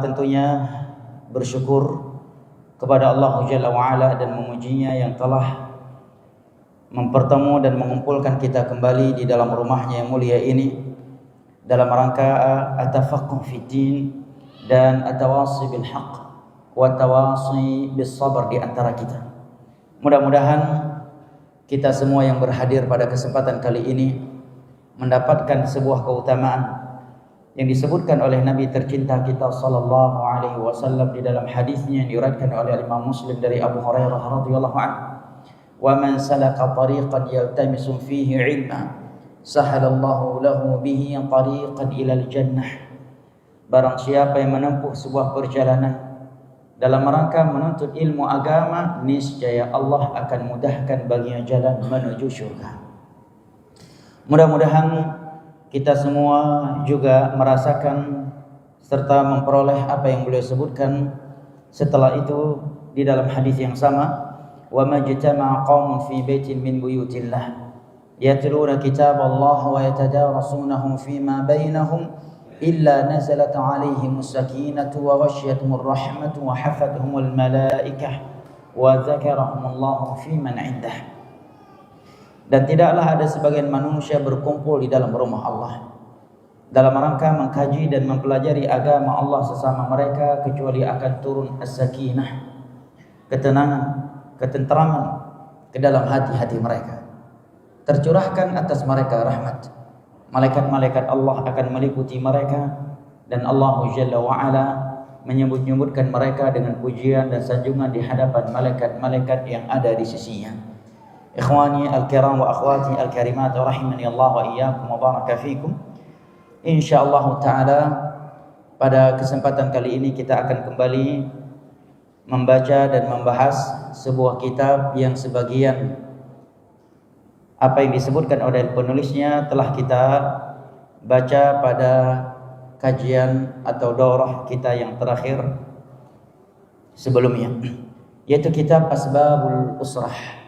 tentunya bersyukur kepada Allah Jalla wa'ala dan memujinya yang telah mempertemu dan mengumpulkan kita kembali di dalam rumahnya yang mulia ini dalam rangka at-tafaqquh fid din dan at-tawasi bil haqq wa tawasi bis sabr di antara kita. Mudah-mudahan kita semua yang berhadir pada kesempatan kali ini mendapatkan sebuah keutamaan yang disebutkan oleh Nabi tercinta kita sallallahu alaihi wasallam di dalam hadisnya yang diriwayatkan oleh Imam Muslim dari Abu Hurairah radhiyallahu anhu, "Wa man salaka tariqan yaltamisu fihi 'ilma, sahalallahu lahu bihi tariqan ilal jannah." Barang siapa yang menempuh sebuah perjalanan dalam rangka menuntut ilmu agama, niscaya Allah akan mudahkan baginya jalan menuju surga. Mudah-mudahan kita semua juga merasakan serta memperoleh apa yang beliau sebutkan setelah itu di dalam hadis yang sama, wa majtama'a qaumun fi baitin min buyutillah yatluna kitaballah wa yatadarasunahu fima bainahum illa nazalat 'alaihimus sakinatu wa ghasyiyatuhumur rahmatu wa hafathumul malaikah wa dzakarahumullahu fi man 'indah. Dan tidaklah ada sebagian manusia berkumpul di dalam rumah Allah dalam rangka mengkaji dan mempelajari agama Allah sesama mereka kecuali akan turun as-sakinah, ketenangan, ketenteraman ke dalam hati-hati mereka. Tercurahkan atas mereka rahmat. Malaikat-malaikat Allah akan meliputi mereka dan Allah Jalla wa'ala menyebut-nyebutkan mereka dengan pujian dan sanjungan di hadapan malaikat-malaikat yang ada di sisinya. Ikhwani al-kiram wa akhwati al-karimat rahimani Allah wa iyyakum wa baraka fikum. Insyaallah taala pada kesempatan kali ini kita akan kembali membaca dan membahas sebuah kitab yang sebagian apa yang disebutkan oleh penulisnya telah kita baca pada kajian atau daurah kita yang terakhir sebelumnya, yaitu kitab Asbabul Usrah,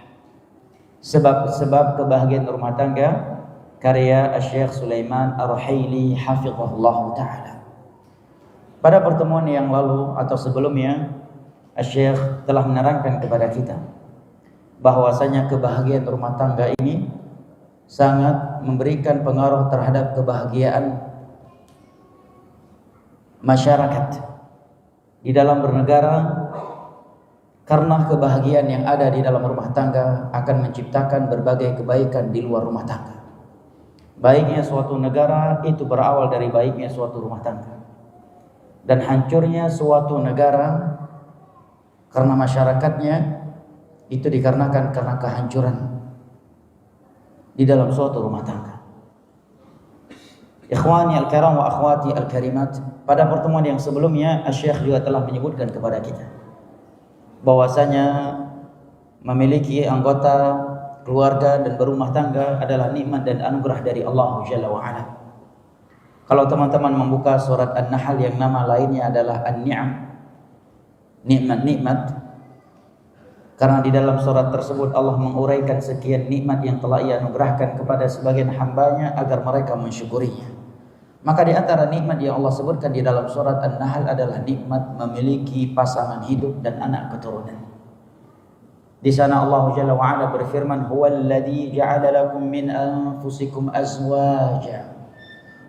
sebab-sebab kebahagiaan rumah tangga, karya Syekh Sulaiman Ar-Ruhaili hafizahullah taala. Pada pertemuan yang lalu atau sebelumnya, Syekh telah menerangkan kepada kita bahwasanya kebahagiaan rumah tangga ini sangat memberikan pengaruh terhadap kebahagiaan masyarakat di dalam bernegara. Karena kebahagiaan yang ada di dalam rumah tangga akan menciptakan berbagai kebaikan di luar rumah tangga. Baiknya suatu negara itu berawal dari baiknya suatu rumah tangga. Dan hancurnya suatu negara karena masyarakatnya itu dikarenakan karena kehancuran di dalam suatu rumah tangga. Ikhwani al-kiram wa akhwati al-karimat, pada pertemuan yang sebelumnya Syekh juga telah menyebutkan kepada kita bahwasanya memiliki anggota keluarga dan berumah tangga adalah nikmat dan anugerah dari Allah Jalla wa'ala. Kalau teman-teman membuka surat An-Nahl yang nama lainnya adalah An-Ni'am, nikmat-nikmat, karena di dalam surat tersebut Allah menguraikan sekian nikmat yang telah Ia anugerahkan kepada sebagian hambanya agar mereka mensyukurinya. Maka di antara nikmat yang Allah sebutkan di dalam surat An-Nahl adalah nikmat memiliki pasangan hidup dan anak keturunan. Di sana Allah Jalla wa'ala berfirman, "Huwallazi ja'ala lakum min anfusikum azwaja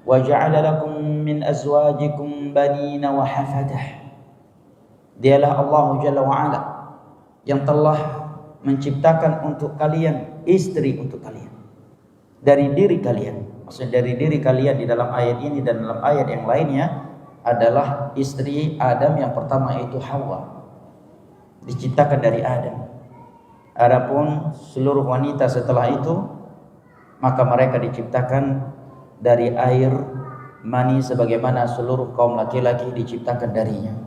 wa ja'ala lakum min azwajikum banina wa hafadah." Dialah Allah Jalla wa'ala yang telah menciptakan untuk kalian istri untuk kalian dari diri kalian. Maksudnya dari diri kalian di dalam ayat ini dan dalam ayat yang lainnya adalah istri Adam yang pertama yaitu Hawa, diciptakan dari Adam. Adapun seluruh wanita setelah itu maka mereka diciptakan dari air mani sebagaimana seluruh kaum laki-laki diciptakan darinya.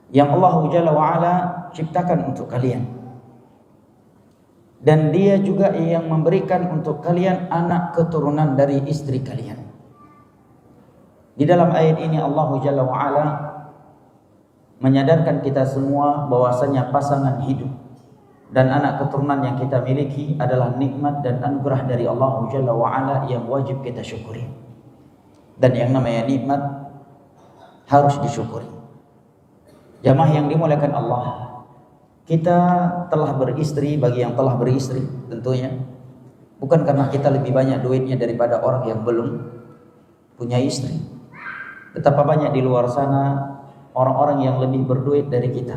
Yang Allah Jalla wa'ala ciptakan untuk kalian. Dan Dia juga yang memberikan untuk kalian anak keturunan dari istri kalian. Di dalam ayat ini Allah Jalla wa'ala menyadarkan kita semua bahwasanya pasangan hidup dan anak keturunan yang kita miliki adalah nikmat dan anugerah dari Allah Jalla wa'ala yang wajib kita syukuri. Dan yang namanya nikmat harus disyukuri. Jamaah yang dimuliakan Allah, kita telah beristri, bagi yang telah beristri tentunya bukan karena kita lebih banyak duitnya daripada orang yang belum punya istri. Betapa banyak di luar sana orang-orang yang lebih berduit dari kita,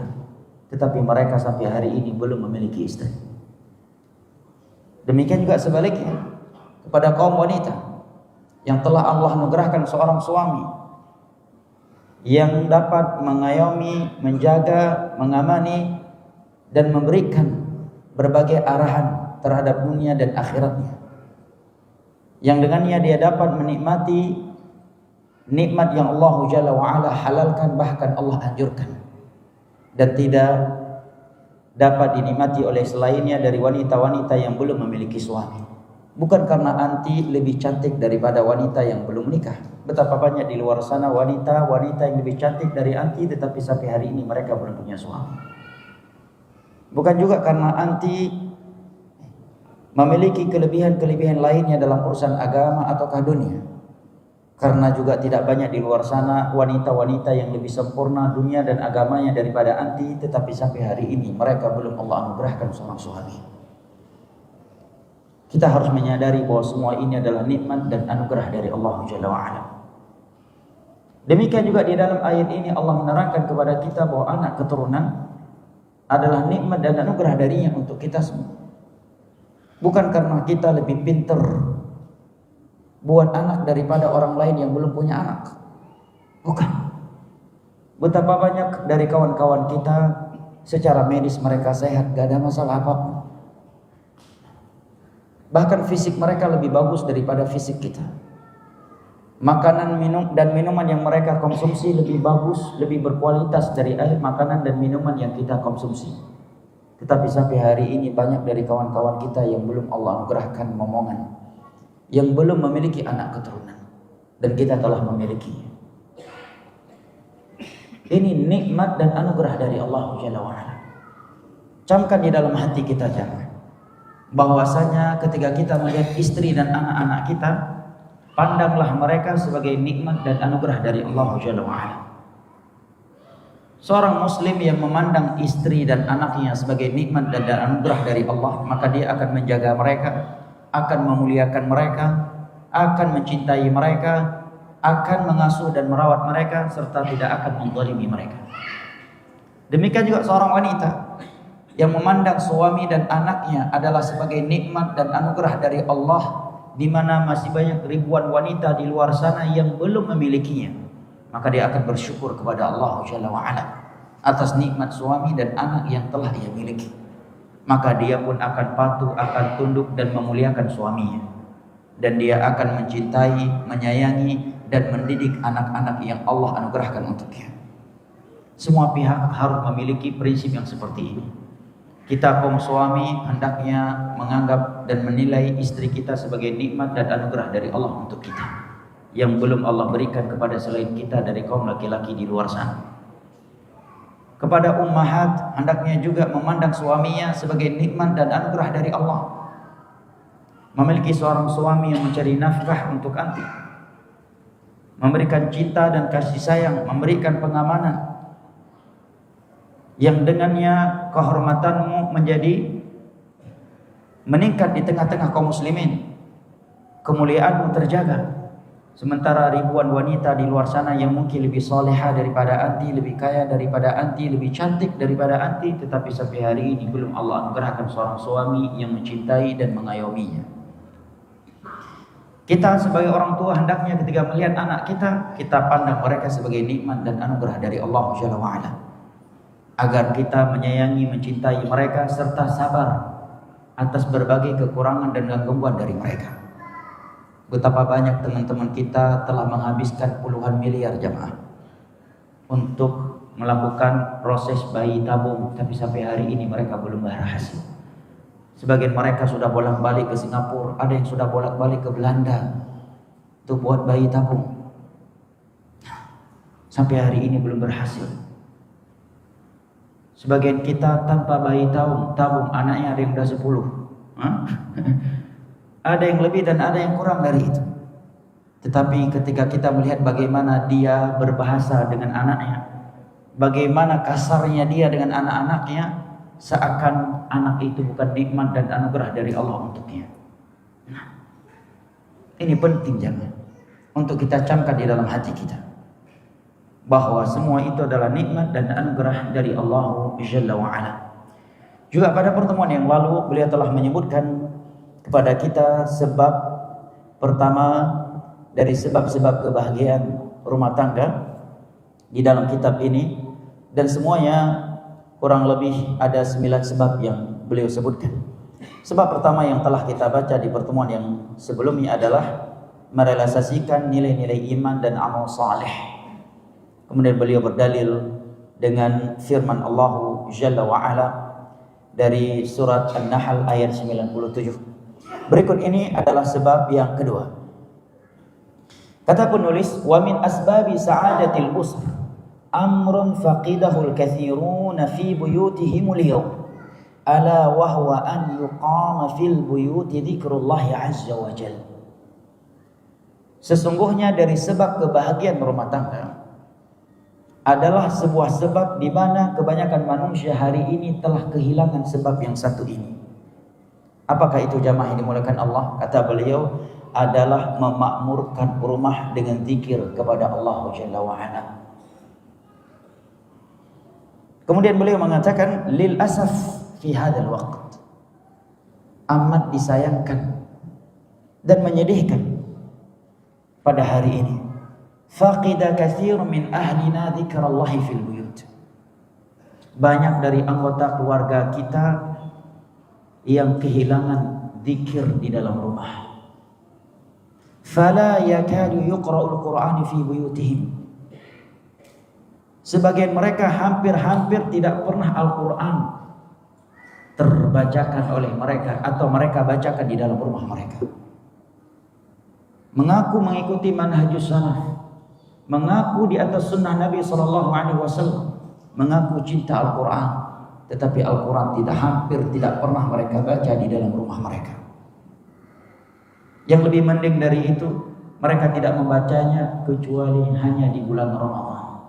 tetapi mereka sampai hari ini belum memiliki istri. Demikian juga sebaliknya kepada kaum wanita yang telah Allah anugerahkan seorang suami yang dapat mengayomi, menjaga, mengamani dan memberikan berbagai arahan terhadap dunia dan akhiratnya, yang dengannya dia dapat menikmati nikmat yang Allah Jalla wa'ala halalkan, bahkan Allah anjurkan, dan tidak dapat dinikmati oleh selainnya dari wanita-wanita yang belum memiliki suami. Bukan karena anti lebih cantik daripada wanita yang belum menikah. Betapa banyak di luar sana wanita-wanita yang lebih cantik dari anti, tetapi sampai hari ini mereka belum punya suami. Bukan juga karena anti memiliki kelebihan-kelebihan lainnya dalam urusan agama ataukah dunia. Karena juga tidak banyak di luar sana wanita-wanita yang lebih sempurna dunia dan agamanya daripada anti, tetapi sampai hari ini mereka belum Allah anugerahkan seorang suami. Kita harus menyadari bahwa semua ini adalah nikmat dan anugerah dari Allah Jalla wa'ala. Demikian juga di dalam ayat ini Allah menerangkan kepada kita bahwa anak keturunan adalah nikmat dan anugerah darinya untuk kita semua. Bukan karena kita lebih pintar buat anak daripada orang lain yang belum punya anak. Bukan. Betapa banyak dari kawan-kawan kita secara medis mereka sehat, gak ada masalah apapun. Bahkan fisik mereka lebih bagus daripada fisik kita. Makanan dan minuman yang mereka konsumsi lebih bagus, lebih berkualitas dari air, makanan dan minuman yang kita konsumsi. Tetapi sampai hari ini banyak dari kawan-kawan kita yang belum Allah anugerahkan momongan, yang belum memiliki anak keturunan, dan kita telah memilikinya. Ini nikmat dan anugerah dari Allah Jalla wa'ala. Camkan di dalam hati kita jangan bahwasanya ketika kita melihat istri dan anak-anak kita, pandanglah mereka sebagai nikmat dan anugerah dari Allah Jalla wa'ala. Seorang muslim yang memandang istri dan anaknya sebagai nikmat dan anugerah dari Allah, maka dia akan menjaga mereka, akan memuliakan mereka, akan mencintai mereka, akan mengasuh dan merawat mereka, serta tidak akan menzalimi mereka. Demikian juga seorang wanita yang memandang suami dan anaknya adalah sebagai nikmat dan anugerah dari Allah, di mana masih banyak ribuan wanita di luar sana yang belum memilikinya, maka dia akan bersyukur kepada Allah Jalla wa'ala atas nikmat suami dan anak yang telah ia miliki. Maka dia pun akan patuh, akan tunduk dan memuliakan suaminya, dan dia akan mencintai, menyayangi dan mendidik anak-anak yang Allah anugerahkan untuknya. Semua pihak harus memiliki prinsip yang seperti ini. Kita kaum suami hendaknya menganggap dan menilai istri kita sebagai nikmat dan anugerah dari Allah untuk kita, yang belum Allah berikan kepada selain kita dari kaum laki-laki di luar sana. Kepada ummahat hendaknya juga memandang suaminya sebagai nikmat dan anugerah dari Allah. Memiliki seorang suami yang mencari nafkah untuk anti, memberikan cinta dan kasih sayang, memberikan pengamanan, yang dengannya kehormatanmu menjadi meningkat di tengah-tengah kaum muslimin, kemuliaanmu terjaga. Sementara ribuan wanita di luar sana yang mungkin lebih soleha daripada anti, lebih kaya daripada anti, lebih cantik daripada anti, tetapi sampai hari ini belum Allah anugerahkan seorang suami yang mencintai dan mengayominya. Kita sebagai orang tua hendaknya ketika melihat anak kita, kita pandang mereka sebagai nikmat dan anugerah dari Allah Jalla wa'ala, agar kita menyayangi, mencintai mereka serta sabar atas berbagai kekurangan dan gangguan dari mereka. Betapa banyak teman-teman kita telah menghabiskan puluhan miliar jamaah untuk melakukan proses bayi tabung, tapi sampai hari ini mereka belum berhasil. Sebagian mereka sudah bolak-balik ke Singapura, ada yang sudah bolak-balik ke Belanda untuk buat bayi tabung. Sampai hari ini belum berhasil. Sebagian kita tanpa bayi tabung anaknya ada yang udah 10. Ada yang lebih dan ada yang kurang dari itu. Tetapi ketika kita melihat bagaimana dia berbahasa dengan anaknya, bagaimana kasarnya dia dengan anak-anaknya, seakan anak itu bukan nikmat dan anugerah dari Allah untuknya. Nah, ini penting jangan untuk kita camkan di dalam hati kita, bahwa semua itu adalah nikmat dan anugerah dari Allah Jalla wa'ala. Juga pada pertemuan yang lalu beliau telah menyebutkan kepada kita sebab pertama dari sebab-sebab kebahagiaan rumah tangga di dalam kitab ini, dan semuanya kurang lebih ada 9 sebab yang beliau sebutkan. Sebab pertama yang telah kita baca di pertemuan yang sebelumnya adalah merealisasikan nilai-nilai iman dan amal saleh. Kemudian beliau berdalil dengan firman Allah Jalla wa'ala dari surat An-Nahl ayat 97. Berikut ini adalah sebab yang kedua. Kata penulis, wa min asbabi sa'adatil usr amrun faqidahul katsiruna fi buyutihimul yawm ala wa huwa an yuqama fil buyuti dzikrullah azza wa jalla. Sesungguhnya dari sebab kebahagiaan rumah tangga adalah sebuah sebab di mana kebanyakan manusia hari ini telah kehilangan sebab yang satu ini. Apakah itu jamaah yang dimuliakan Allah? Kata beliau, adalah memakmurkan rumah dengan zikir kepada Allah Jalla wa'ala. Kemudian beliau mengatakan, lil asaf fi hadzal waqt, amat disayangkan dan menyedihkan pada hari ini, faqida katsir min ahlina dzikrallahi fil buyut, banyak dari anggota keluarga kita yang kehilangan zikir di dalam rumah. Fala yakadu yuqra'ul Qur'an fi buyutihim, sebagian mereka hampir-hampir tidak pernah Al-Quran terbacakan oleh mereka atau mereka bacakan di dalam rumah mereka. Mengaku mengikuti manhajus salaf, mengaku di atas sunnah Nabi SAW, mengaku cinta Al-Quran, tetapi Al-Quran hampir tidak pernah mereka baca di dalam rumah mereka. Yang lebih mending dari itu, mereka tidak membacanya kecuali hanya di bulan Ramadan.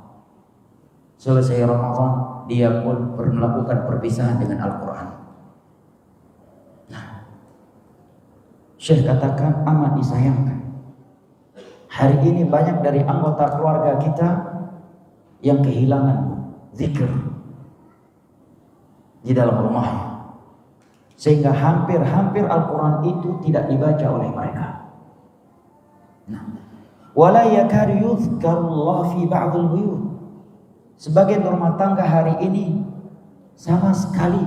Selesai Ramadan, dia pun melakukan perpisahan dengan Al-Quran. Nah, Syekh katakan amat disayangkan. Hari ini banyak dari anggota keluarga kita yang kehilangan zikir di dalam rumahnya, sehingga hampir-hampir Al-Quran itu tidak dibaca oleh mereka. Nah, wala yakadu yuzkarullah fi ba'dil buyut, sebagian rumah tangga hari ini sama sekali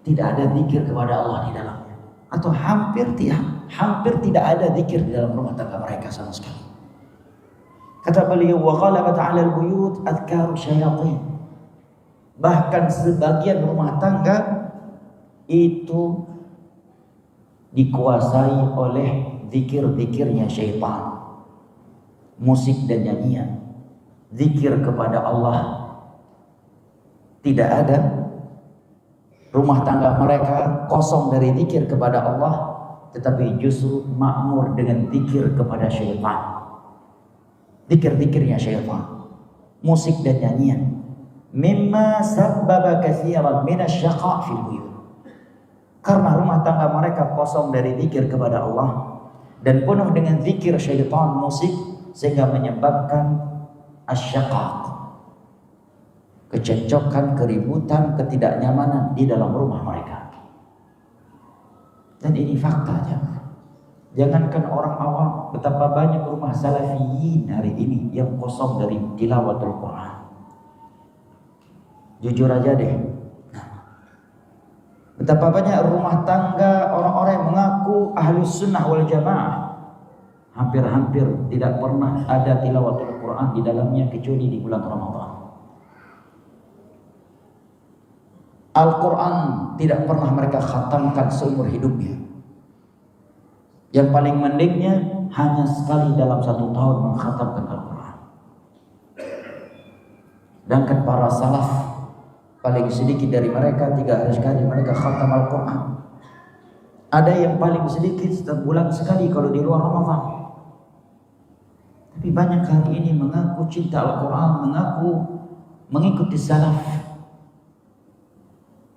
tidak ada zikir kepada Allah di dalamnya, atau hampir tidak ada zikir di dalam rumah tangga mereka sama sekali. Kata beliau, wa ghalabat 'alal buyut adhkaru syayatin, bahkan sebagian rumah tangga itu dikuasai oleh zikir-zikirnya syaitan, musik dan nyanyian. Zikir kepada Allah tidak ada. Rumah tangga mereka kosong dari zikir kepada Allah, tetapi justru makmur dengan zikir kepada syaitan. Zikir-zikirnya syaitan, musik dan nyanyian. Mimma sabbaba katsiran minasy-syaqa' fil buyut, karena rumah tangga mereka kosong dari zikir kepada Allah dan penuh dengan zikir syaitan, musik, sehingga menyebabkan asyaqaq, kecekcokan, keributan, ketidaknyamanan di dalam rumah mereka. Dan ini fakta, jangankan orang awam, betapa banyak rumah salafiyin hari ini yang kosong dari tilawatul Quran. Jujur aja deh, betapa banyak rumah tangga orang-orang yang mengaku ahlus sunnah wal jamaah, hampir-hampir tidak pernah ada tilawatul Quran di dalamnya kecuali di bulan Ramadan. Al-Quran tidak pernah mereka khatamkan seumur hidupnya. Yang paling mendingnya hanya sekali dalam 1 tahun mengkhatamkan Al-Quran. Sedangkan para salaf paling sedikit dari mereka 3 hari sekali mereka khatam Al-Quran. Ada yang paling sedikit 1 bulan sekali kalau di luar Ramadan. Tapi banyak hari ini mengaku cinta Al-Quran, mengaku mengikuti salaf,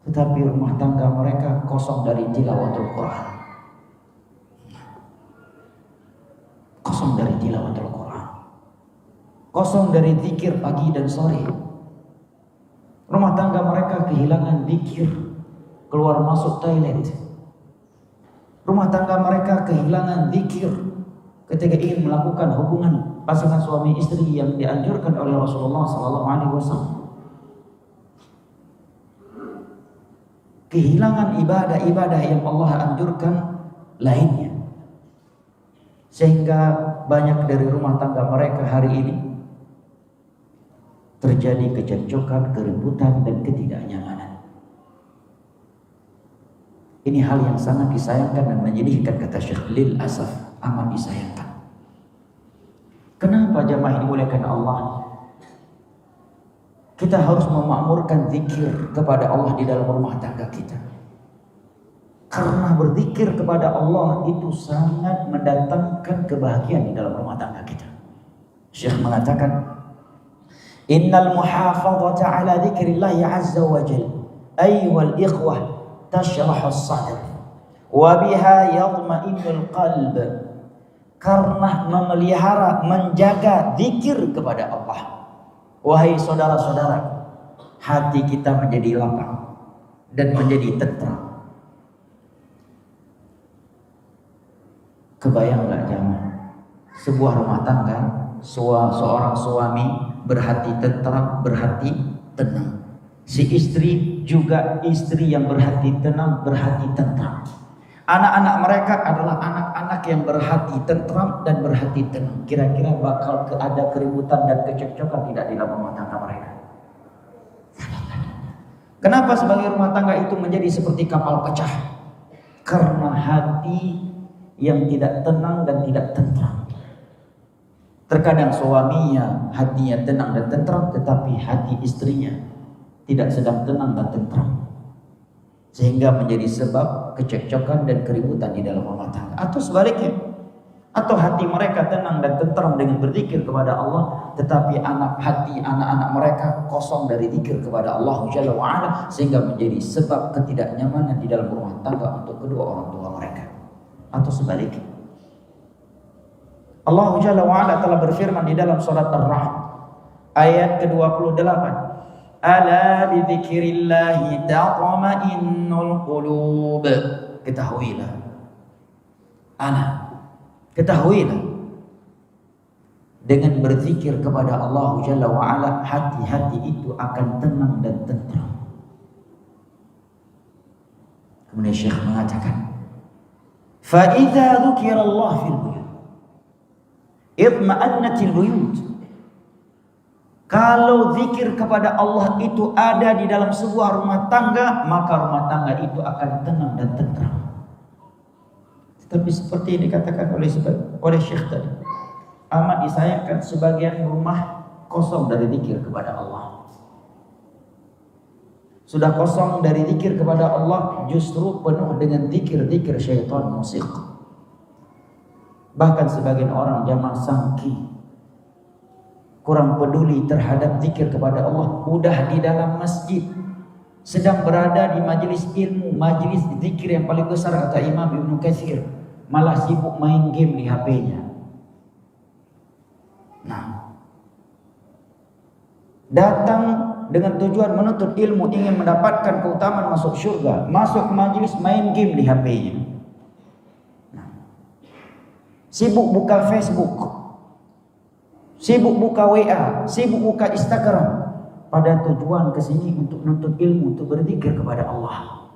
tetapi rumah tangga mereka kosong dari tilawatul Quran. Kosong dari tilawatul Quran. Kosong dari zikir pagi dan sore. Rumah tangga mereka kehilangan zikir, keluar masuk toilet. Rumah tangga mereka kehilangan zikir ketika ingin melakukan hubungan pasangan suami istri yang dianjurkan oleh Rasulullah SAW. Kehilangan ibadah-ibadah yang Allah anjurkan lainnya, sehingga banyak dari rumah tangga mereka hari ini terjadi kecekcokan, keributan, dan ketidaknyamanan. Ini hal yang sangat disayangkan dan menyedihkan, kata Syekh, lil asaf, amat disayangkan. Kenapa jamaah dimuliakan Allah? Kita harus memakmurkan zikir kepada Allah di dalam rumah tangga kita. Karena berzikir kepada Allah itu sangat mendatangkan kebahagiaan di dalam rumah tangga kita. Syekh mengatakan, innal muhafazata ala dzikrillah azza wa jalla ayyuhal ikhwah tashrahu as-sadr wa biha yatma'innul qalb. Karena memelihara, menjaga zikir kepada Allah, wahai saudara-saudara, hati kita menjadi lapang dan menjadi tentram. Kebayang gak jamaah, sebuah rumah tangga, seorang suami berhati tentram, berhati tenang. Si istri juga istri yang berhati tenang, berhati tentram. Anak-anak mereka adalah anak-anak yang berhati tentram dan berhati tenang. Kira-kira bakal ada keributan dan kecekcokan tidak di dalam rumah tangga mereka? Kenapa sebagai rumah tangga itu menjadi seperti kapal pecah? Karena hati yang tidak tenang dan tidak tentram. Terkadang suaminya hatinya tenang dan tentram, tetapi hati istrinya tidak sedang tenang dan tentram, sehingga menjadi sebab kecekcokan dan keributan di dalam rumah tangga. Atau sebaliknya, atau hati mereka tenang dan tentram dengan berzikir kepada Allah, tetapi anak-anak mereka kosong dari zikir kepada Allah Jalla wa Ala, sehingga menjadi sebab ketidaknyamanan di dalam rumah tangga untuk kedua orang tua mereka. Atau sebaliknya, Allah Jalla wa Ala telah berfirman di dalam surat Ar-Rahman ayat ke-28, ala bidzikrillahi tatma'innul qulub. Ketahuilah, dengan berzikir kepada Allah Jalla wa Ala, hati-hati itu akan tenang dan tentram. Kemudian Syekh mengatakan, fa idza dzukirallah fil buyut itma'annatil buyut. Kalau zikir kepada Allah itu ada di dalam sebuah rumah tangga, maka rumah tangga itu akan tenang dan tentram. Tetapi seperti yang dikatakan oleh Syekh tadi, amat disayangkan sebagian rumah kosong dari zikir kepada Allah. Sudah kosong dari zikir kepada Allah, justru penuh dengan zikir-zikir syaitan musik. Bahkan sebagian orang jamaah sangki, kurang peduli terhadap zikir kepada Allah. Udah di dalam masjid, sedang berada di majelis ilmu, majelis zikir yang paling besar, kata Imam Ibnu Katsir, malah sibuk main game di HP-nya. Nah, datang dengan tujuan menuntut ilmu, ingin mendapatkan keutamaan masuk surga, masuk majelis main game di HP-nya. Nah, sibuk buka Facebook, sibuk buka WA, sibuk buka Instagram, pada tujuan kesini untuk menuntut ilmu, untuk berzikir kepada Allah.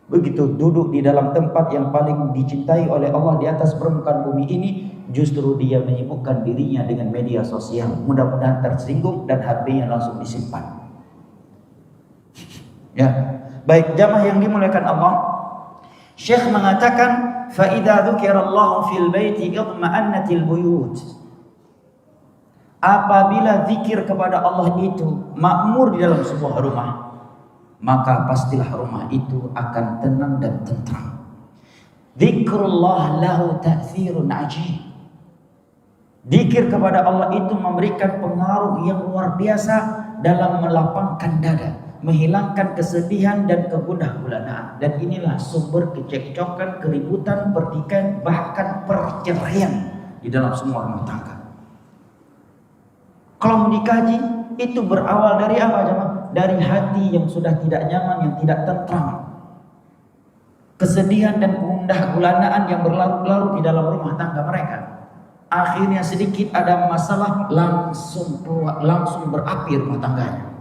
Begitu duduk di dalam tempat yang paling dicintai oleh Allah di atas permukaan bumi ini, justru dia menyibukkan dirinya dengan media sosial. Mudah-mudahan tersinggung dan HP-nya langsung disimpan. Ya, baik jamaah yang dimuliakan Allah, Syekh mengatakan, fa idza dzukirallahu fil baiti itma'annatil buyut. Apabila zikir kepada Allah itu makmur di dalam sebuah rumah, maka pastilah rumah itu akan tenang dan tentram. Zikrullah lahu ta'thirun ajib. Zikir kepada Allah itu memberikan pengaruh yang luar biasa dalam melapangkan dada, menghilangkan kesedihan dan kegundah gulanaan. Dan inilah sumber kecekcokan, keributan, pertikaian, bahkan perceraian di dalam semua rumah tangga. Kalau mau dikaji, itu berawal dari apa jemaah? Dari hati yang sudah tidak nyaman, yang tidak tentram. Kesedihan dan kegundah gulanaan yang berlarut-larut di dalam rumah tangga mereka. Akhirnya sedikit ada masalah, langsung berapi rumah tangganya.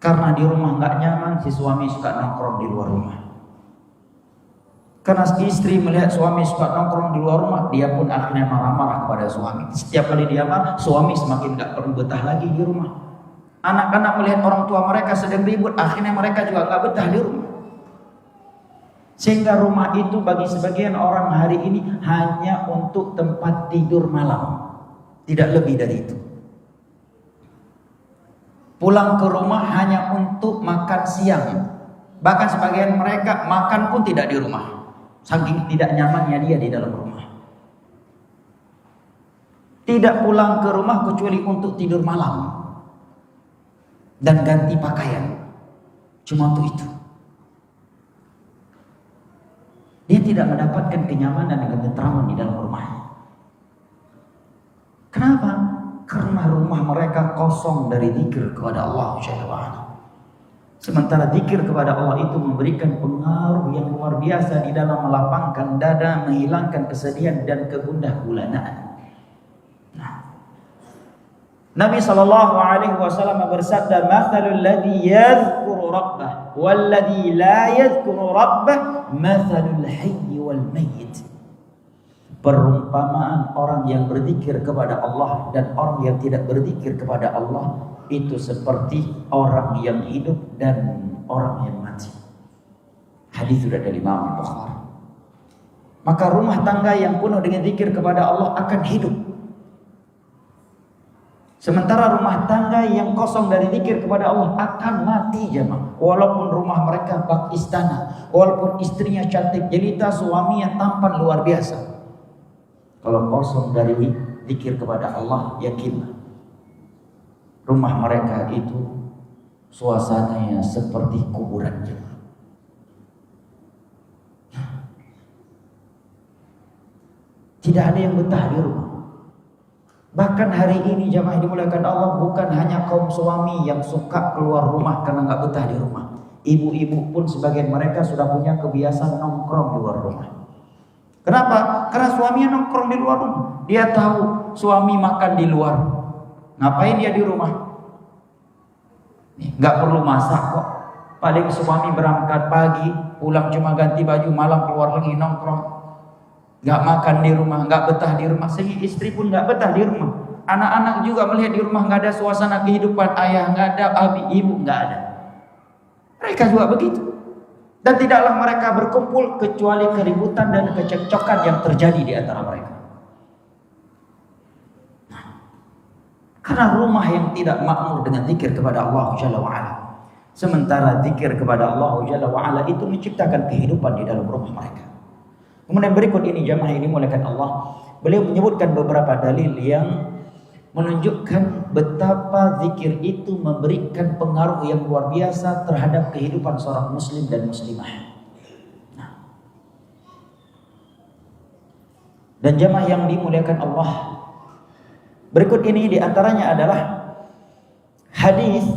Karena di rumah nggak nyaman, si suami suka nongkrong di luar rumah. Karena istri melihat suami suka nongkrong di luar rumah, dia pun akhirnya marah-marah kepada suami. Setiap kali dia marah, suami semakin nggak perlu betah lagi di rumah. Anak-anak melihat orang tua mereka sedang ribut, akhirnya mereka juga nggak betah di rumah. Sehingga rumah itu bagi sebagian orang hari ini hanya untuk tempat tidur malam, tidak lebih dari itu. Pulang ke rumah hanya untuk makan siang. Bahkan sebagian mereka makan pun tidak di rumah, saking tidak nyamannya dia di dalam rumah. Tidak pulang ke rumah kecuali untuk tidur malam dan ganti pakaian, cuma untuk itu. Dia tidak mendapatkan kenyamanan dan ketentraman di dalam rumahnya. Kenapa? Karena rumah mereka kosong dari zikir kepada Allah Subhanahu wa taala. Sementara zikir kepada Allah itu memberikan pengaruh yang luar biasa di dalam melapangkan dada, menghilangkan kesedihan dan kegundah gulanaan. Nabi SAW bersabda, "Mathalul ladzi yadhkuru rabbah wal ladzi la yadhkuru rabbah, mathalul hayy wal mayyit." Perumpamaan orang yang berzikir kepada Allah dan orang yang tidak berzikir kepada Allah itu seperti orang yang hidup dan orang yang mati. Hadis sudah dari Imam Bukhari. Maka rumah tangga yang penuh dengan zikir kepada Allah akan hidup. Sementara rumah tangga yang kosong dari zikir kepada Allah akan mati jemaah. Walaupun rumah mereka bak istana, walaupun istrinya cantik jelita, suaminya tampan luar biasa. Kalau kosong dari zikir kepada Allah, yakinlah rumah mereka itu suasananya seperti kuburan jemaah. Tidak ada yang betah di rumah. Bahkan hari ini jamaah dimuliakan Allah, bukan hanya kaum suami yang suka keluar rumah karena nggak betah di rumah. Ibu-ibu pun sebagian mereka sudah punya kebiasaan nongkrong di luar rumah. Kenapa? Karena suaminya nongkrong di luar rumah. Dia tahu suami makan di luar. Ngapain dia di rumah? Nggak perlu masak kok. Paling suami berangkat pagi, pulang cuma ganti baju, malam keluar lagi nongkrong. Nggak makan di rumah, nggak betah di rumah. Sehingga istri pun nggak betah di rumah. Anak-anak juga melihat di rumah nggak ada suasana kehidupan, ayah nggak ada, abi, ibu nggak ada. Mereka juga begitu. Dan tidaklah mereka berkumpul kecuali keributan dan kecekcokan yang terjadi di antara mereka. Karena rumah yang tidak makmur dengan zikir kepada Allah Jalla wa'ala. Sementara zikir kepada Allah Jalla wa'ala itu menciptakan kehidupan di dalam rumah mereka. Kemudian berikut ini jamaah ini muliakan Allah, beliau menyebutkan beberapa dalil yang menunjukkan betapa zikir itu memberikan pengaruh yang luar biasa terhadap kehidupan seorang muslim dan muslimah. Dan jamaah yang dimuliakan Allah, berikut ini diantaranya adalah hadis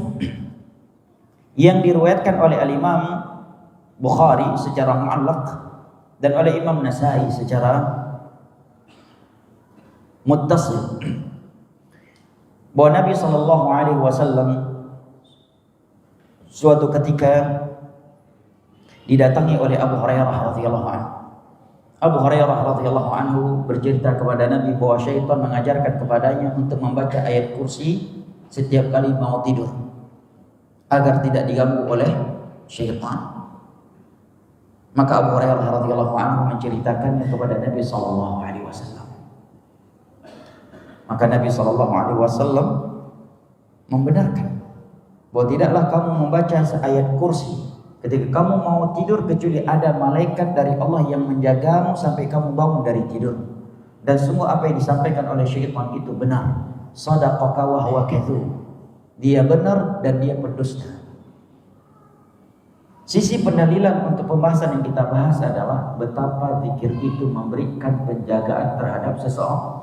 yang diriwayatkan oleh Al-Imam Bukhari secara mu'allaq dan oleh Imam Nasai secara muttasil, bahwa Nabi SAW suatu ketika didatangi oleh Abu Hurairah radhiyallahu anhu. Abu Hurairah radhiyallahu anhu bercerita kepada Nabi bahwa syaitan mengajarkan kepadanya untuk membaca ayat kursi setiap kali mau tidur agar tidak diganggu oleh syaitan. Maka Abu Hurairah radhiyallahu anhu menceritakannya kepada Nabi sallallahu alaihi wasallam. Maka Nabi sallallahu alaihi wasallam membenarkan bahwa tidaklah kamu membaca ayat kursi ketika kamu mau tidur kecuali ada malaikat dari Allah yang menjagamu sampai kamu bangun dari tidur. Dan semua apa yang disampaikan oleh syaitan itu benar. Sadaqaka wa huwa kadzub. Dia benar dan dia berdusta. Sisi pendalilan untuk pembahasan yang kita bahas adalah betapa zikir itu memberikan penjagaan terhadap seseorang.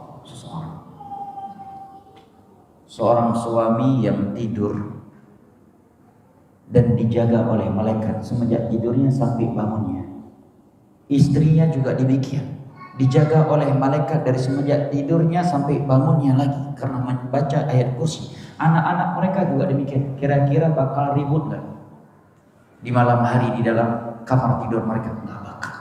Seorang suami yang tidur dan dijaga oleh malaikat semenjak tidurnya sampai bangunnya. Istrinya juga demikian, dijaga oleh malaikat dari semenjak tidurnya sampai bangunnya lagi karena membaca ayat kursi. Anak-anak mereka juga demikian. Kira-kira bakal ribut nggak di malam hari di dalam kamar tidur mereka? Nggak bakal.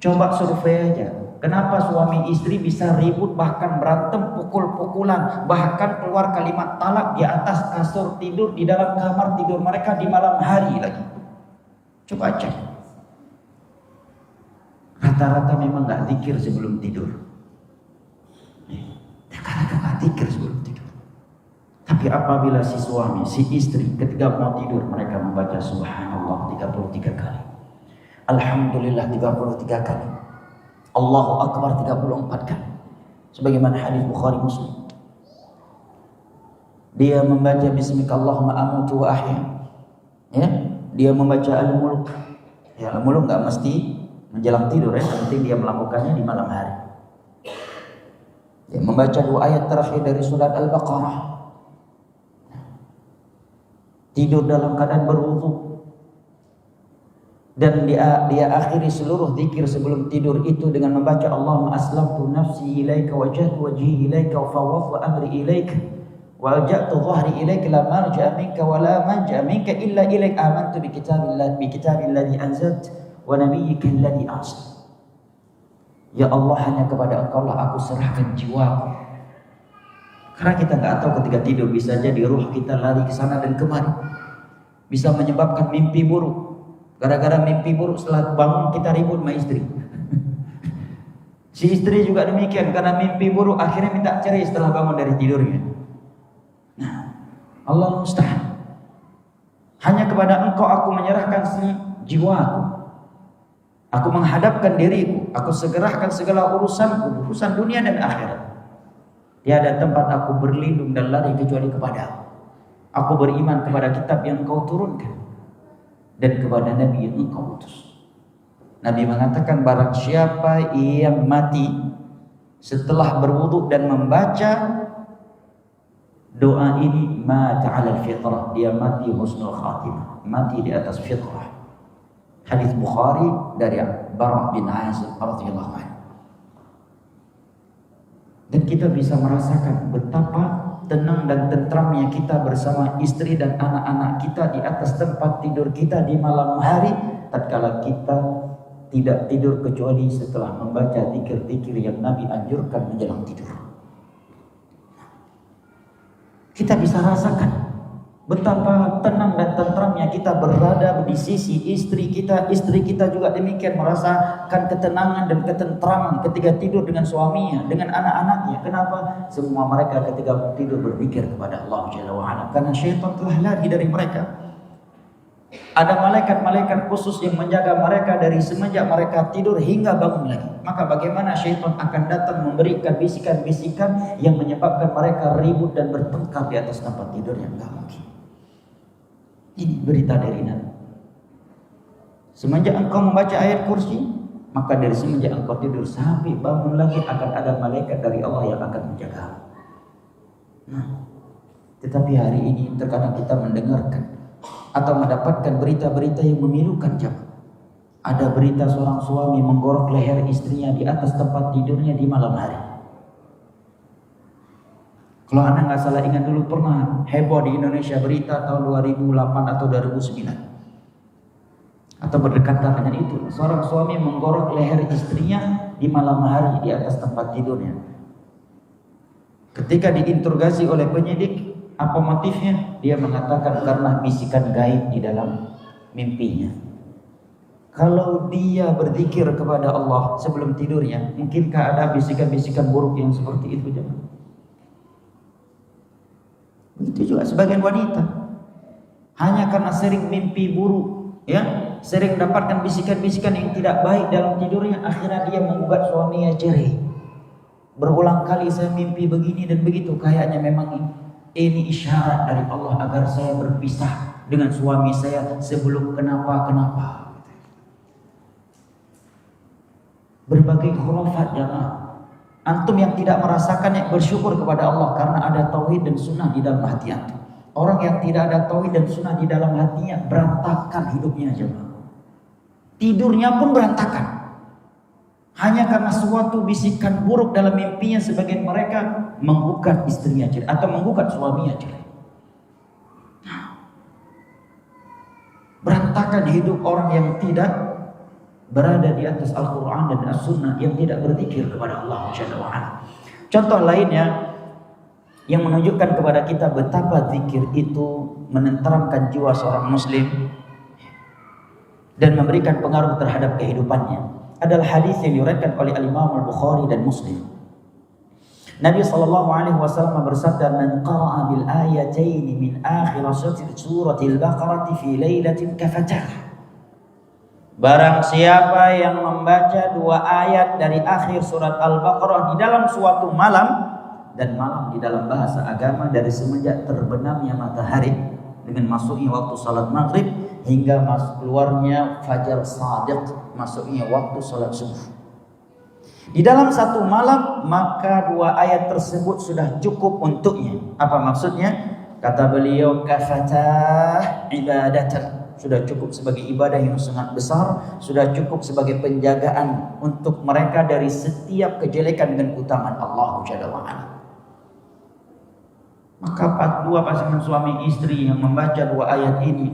Coba survei aja. Kenapa suami istri bisa ribut, bahkan berantem, pukul-pukulan, bahkan keluar kalimat talak di atas kasur tidur di dalam kamar tidur mereka di malam hari lagi? Coba cek. Rata-rata memang nggak zikir sebelum tidur. Rata-rata nggak zikir sebelum tidur. Tapi apabila si suami, si istri ketika mau tidur mereka membaca subhanallah 33 kali. Alhamdulillah 33 kali. Allahu Akbar 34 kali. Sebagaimana hadis Bukhari Muslim. Dia membaca bismika Allahumma amutu wa ahya. Ya, dia membaca al-mulk. Ya, al-mulk enggak mesti menjelang tidur ya, penting dia melakukannya di malam hari. Dia membaca 2 ayat terakhir dari surat Al-Baqarah. Tidur dalam keadaan berwudu. Dan dia akhiri seluruh zikir sebelum tidur itu dengan membaca Allahumma aslamtu nafsi ilaika wajjahtu wajhi ilaika wa fawwadtu amri ilaika wa alja'tu dhahri ilaika la marja'a minka wa la manja minka illa ilaik amantu bi kitabillazi anzalt wa nabiyyika alladhi arsal. Ya Allah, hanya kepada Engkau lah aku serahkan jiwaku. Karena kita nggak tahu ketika tidur bisa jadi ruh kita lari ke sana dan kemari, bisa menyebabkan mimpi buruk. Gara-gara mimpi buruk setelah bangun kita ribut sama istri. Si istri juga demikian, karena mimpi buruk akhirnya minta cerai setelah bangun dari tidurnya. Nah, Allah musta'an. Hanya kepada Engkau aku menyerahkan jiwaku. Aku menghadapkan diriku, aku segerakan segala urusan dunia dan akhirat. Tiada tempat aku berlindung dan lari kecuali kepadamu. Aku beriman kepada kitab yang Engkau turunkan dan kepada Nabi yang Engkau utus. Nabi mengatakan barang siapa yang mati setelah berwudu dan membaca doa ini, mata 'alal fitrah, dia mati husnul khatimah, mati di atas fitrah. Hadis Bukhari dari Bara' bin Azib radhiyallahu anhu. Dan kita bisa merasakan betapa tenang dan tentramnya kita bersama istri dan anak-anak kita di atas tempat tidur kita di malam hari, tatkala kita tidak tidur kecuali setelah membaca zikir-zikir yang Nabi anjurkan menjelang tidur. Kita bisa rasakan betapa tenang dan tentramnya kita berada di sisi istri kita. Istri kita juga demikian merasakan ketenangan dan ketentraman ketika tidur dengan suaminya, dengan anak-anaknya. Kenapa? Semua mereka ketika tidur berpikir kepada Allah Jalla wa'ala, karena syaitan telah lari dari mereka. Ada malaikat-malaikat khusus yang menjaga mereka dari semenjak mereka tidur hingga bangun lagi. Maka bagaimana syaitan akan datang memberikan bisikan-bisikan yang menyebabkan mereka ribut dan bertengkar di atas tempat tidur yang tidak mungkin. Ini berita dari Nabi. Semenjak engkau membaca ayat kursi, maka dari semenjak engkau tidur sampai bangun lagi akan ada malaikat dari Allah yang akan menjaga. Nah, tetapi hari ini terkadang kita mendengarkan atau mendapatkan berita-berita yang memilukan jemaah. Ada berita seorang suami menggorok leher istrinya di atas tempat tidurnya di malam hari. Kalau anda nggak salah ingat dulu pernah heboh di Indonesia berita tahun 2008 atau 2009 atau berdekatan dengan itu, seorang suami menggorok leher istrinya di malam hari di atas tempat tidurnya. Ketika diinterogasi oleh penyidik, apa motifnya? Dia mengatakan karena bisikan gaib di dalam mimpinya. Kalau dia berzikir kepada Allah sebelum tidurnya, mungkinkah ada bisikan-bisikan buruk yang seperti itu? Begitu juga sebagian wanita, hanya karena sering mimpi buruk, ya, sering mendapatkan bisikan-bisikan yang tidak baik dalam tidurnya, akhirnya dia menggugat suaminya cerai. Berulang kali saya mimpi begini dan begitu. Kayaknya memang ini isyarat dari Allah agar saya berpisah dengan suami saya sebelum kenapa-kenapa. Berbagai khurafat jamaah. Antum yang tidak merasakannya bersyukur kepada Allah karena ada tauhid dan sunnah di dalam hati antum. Orang yang tidak ada tauhid dan sunnah di dalam hatinya berantakan hidupnya jemaah. Tidurnya pun berantakan. Hanya karena suatu bisikan buruk dalam mimpinya sebagian mereka menggugat istrinya cerai atau menggugat suaminya cerai. Berantakan hidup orang yang tidak berada di atas Al-Quran dan As-Sunnah, yang tidak berzikir kepada Allah Jalla wa'ala. Contoh lainnya yang menunjukkan kepada kita betapa zikir itu menenteramkan jiwa seorang muslim dan memberikan pengaruh terhadap kehidupannya adalah hadis yang diriwayatkan oleh Al-Imam Al-Bukhari dan Muslim. Nabi SAW bersabda, "Man qara'a bil ayatayn min akhir suratil Baqarah fi lailatin kafatah." Barang siapa yang membaca 2 ayat dari akhir surat Al-Baqarah di dalam suatu malam, dan malam di dalam bahasa agama dari semenjak terbenamnya matahari dengan masuknya waktu salat maghrib hingga keluarnya fajar shadiq, masuknya waktu salat subuh. Di dalam satu malam, maka 2 ayat tersebut sudah cukup untuknya. Apa maksudnya? Kata beliau, kafatah ibadatan. Sudah cukup sebagai ibadah yang sangat besar, sudah cukup sebagai penjagaan untuk mereka dari setiap kejelekan dan keutamaan Allah Jalla wa'ala. Maka 2 pasangan suami istri yang membaca 2 ayat ini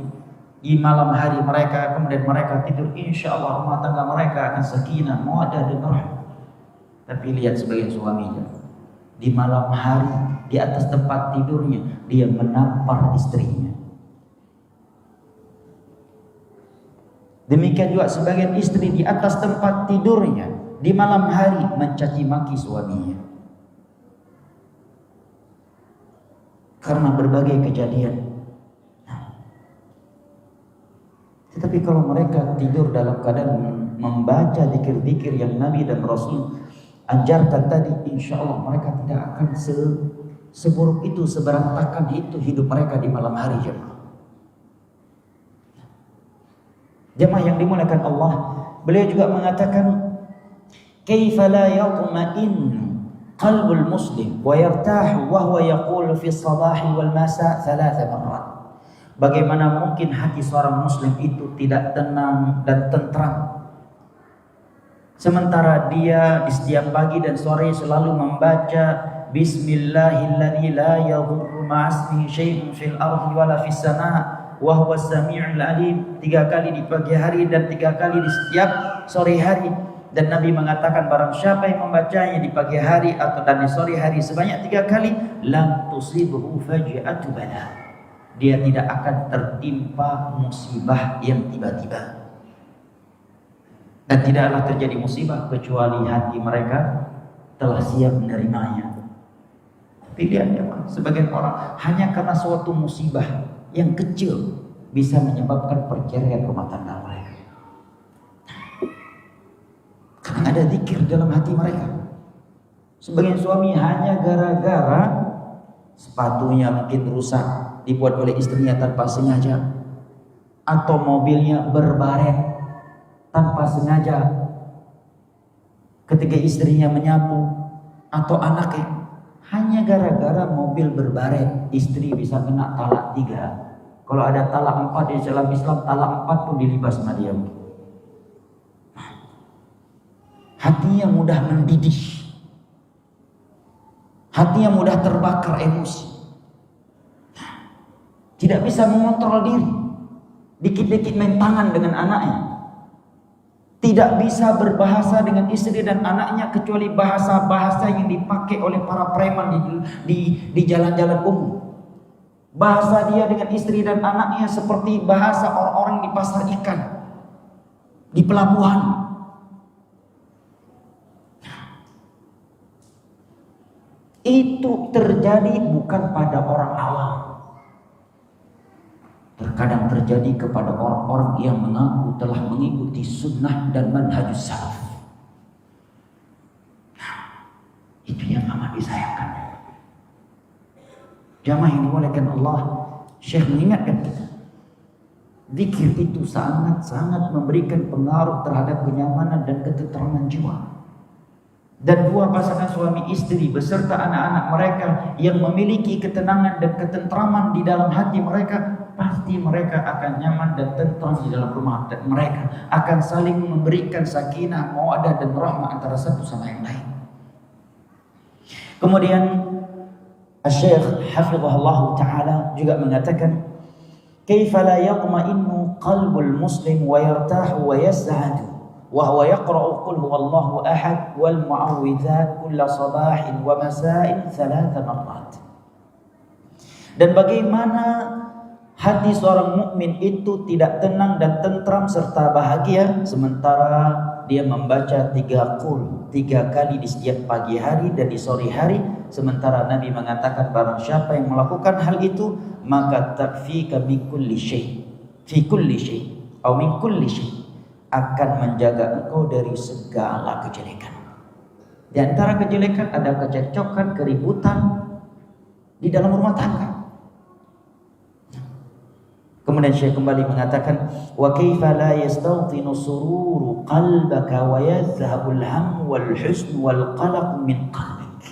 di malam hari mereka, kemudian mereka tidur, insya Allah rumah tangga mereka akan sakinah, mawaddah dan rahmah. Tapi lihat sebagian suaminya di malam hari di atas tempat tidurnya dia menampar istrinya. Demikian juga sebagian istri di atas tempat tidurnya di malam hari mencaci maki suaminya. Karena berbagai kejadian. Tetapi kalau mereka tidur dalam keadaan membaca zikir-zikir yang Nabi dan Rasul ajarkan tadi, insya Allah mereka tidak akan seburuk itu, seberantakan itu hidup mereka di malam hari jemaah. Jemaah yang dimuliakan Allah, beliau juga mengatakan, "Kaifa la yatma'innu qalbul muslim wa yartahu wa huwa yaqulu fi sabahi wal masa 3 marrat." Bagaimana mungkin hati seorang muslim itu tidak tenang dan tentram sementara dia di setiap pagi dan sore selalu membaca Bismillahilladzi la yadhurru ma'asmihi syai'un fil ardi wala fis sama' wa huwas sami'ul alim, 3 kali di pagi hari dan 3 kali di setiap sore hari. Dan Nabi mengatakan barang siapa yang membacanya di pagi hari atau dan di sore hari sebanyak 3 kali, lam tusibhu faji'atu bala, dia tidak akan tertimpa musibah yang tiba-tiba. Dan tidaklah terjadi musibah kecuali hati mereka telah siap menerimanya. Pilihan ya, sebagian orang hanya karena suatu musibah yang kecil bisa menyebabkan perceraian rumah tangga mereka. Karena ada zikir dalam hati mereka. Sebagian suami hanya gara-gara sepatunya mungkin rusak dibuat oleh istrinya tanpa sengaja, atau mobilnya berbaret tanpa sengaja ketika istrinya menyapu, atau anaknya hanya gara-gara mobil berbaret istri bisa kena talak 3. Kalau ada talak 4 di dalam Islam, talak 4 pun dilibas sama dia. Hatinya mudah mendidih, hatinya mudah terbakar emosi, tidak bisa mengontrol diri, dikit-dikit main tangan dengan anaknya, tidak bisa berbahasa dengan istri dan anaknya kecuali bahasa-bahasa yang dipakai oleh para preman di jalan-jalan umum. Bahasa dia dengan istri dan anaknya seperti bahasa orang-orang di pasar ikan, di pelabuhan. Itu terjadi bukan pada orang awam, terkadang terjadi kepada orang-orang yang mengaku telah mengikuti sunnah dan manhajus salaf. Itu yang amat disayangkan. Jamaah yang dimuliakan Allah, Syekh mengingatkan kita. Zikir itu sangat-sangat memberikan pengaruh terhadap kenyamanan dan ketentraman jiwa. Dan dua pasangan suami istri beserta anak-anak mereka yang memiliki ketenangan dan ketentraman di dalam hati mereka, pasti mereka akan nyaman dan tentram di dalam rumah, dan mereka akan saling memberikan sakinah, mawaddah dan rahmah antara satu sama yang lain. Kemudian Syekh hafizahullah taala juga mengatakan, "Kaifa la yatma'innu qalbul muslim wa yartahu wa yas'adu wa huwa yaqra'u qul huwallahu ahad wal mu'awwidzat kulla sabahin wa masa'in 3 marrat." Dan bagaimana hati seorang mukmin itu tidak tenang dan tentram serta bahagia sementara dia membaca 3 kali di setiap pagi hari dan di sore hari, sementara Nabi mengatakan barang siapa yang melakukan hal itu maka takfika min kulli syai' fi kulli syai' atau min kulli syai' akan menjaga engkau dari segala kejelekan. Di antara kejelekan ada kecekcokan, keributan di dalam rumah tangga. Kemudian Syekh kembali mengatakan, wa kaifa la yastawtinu sururu qalbaka wa yadhhabul ham wal husn wal qalaq min qalbik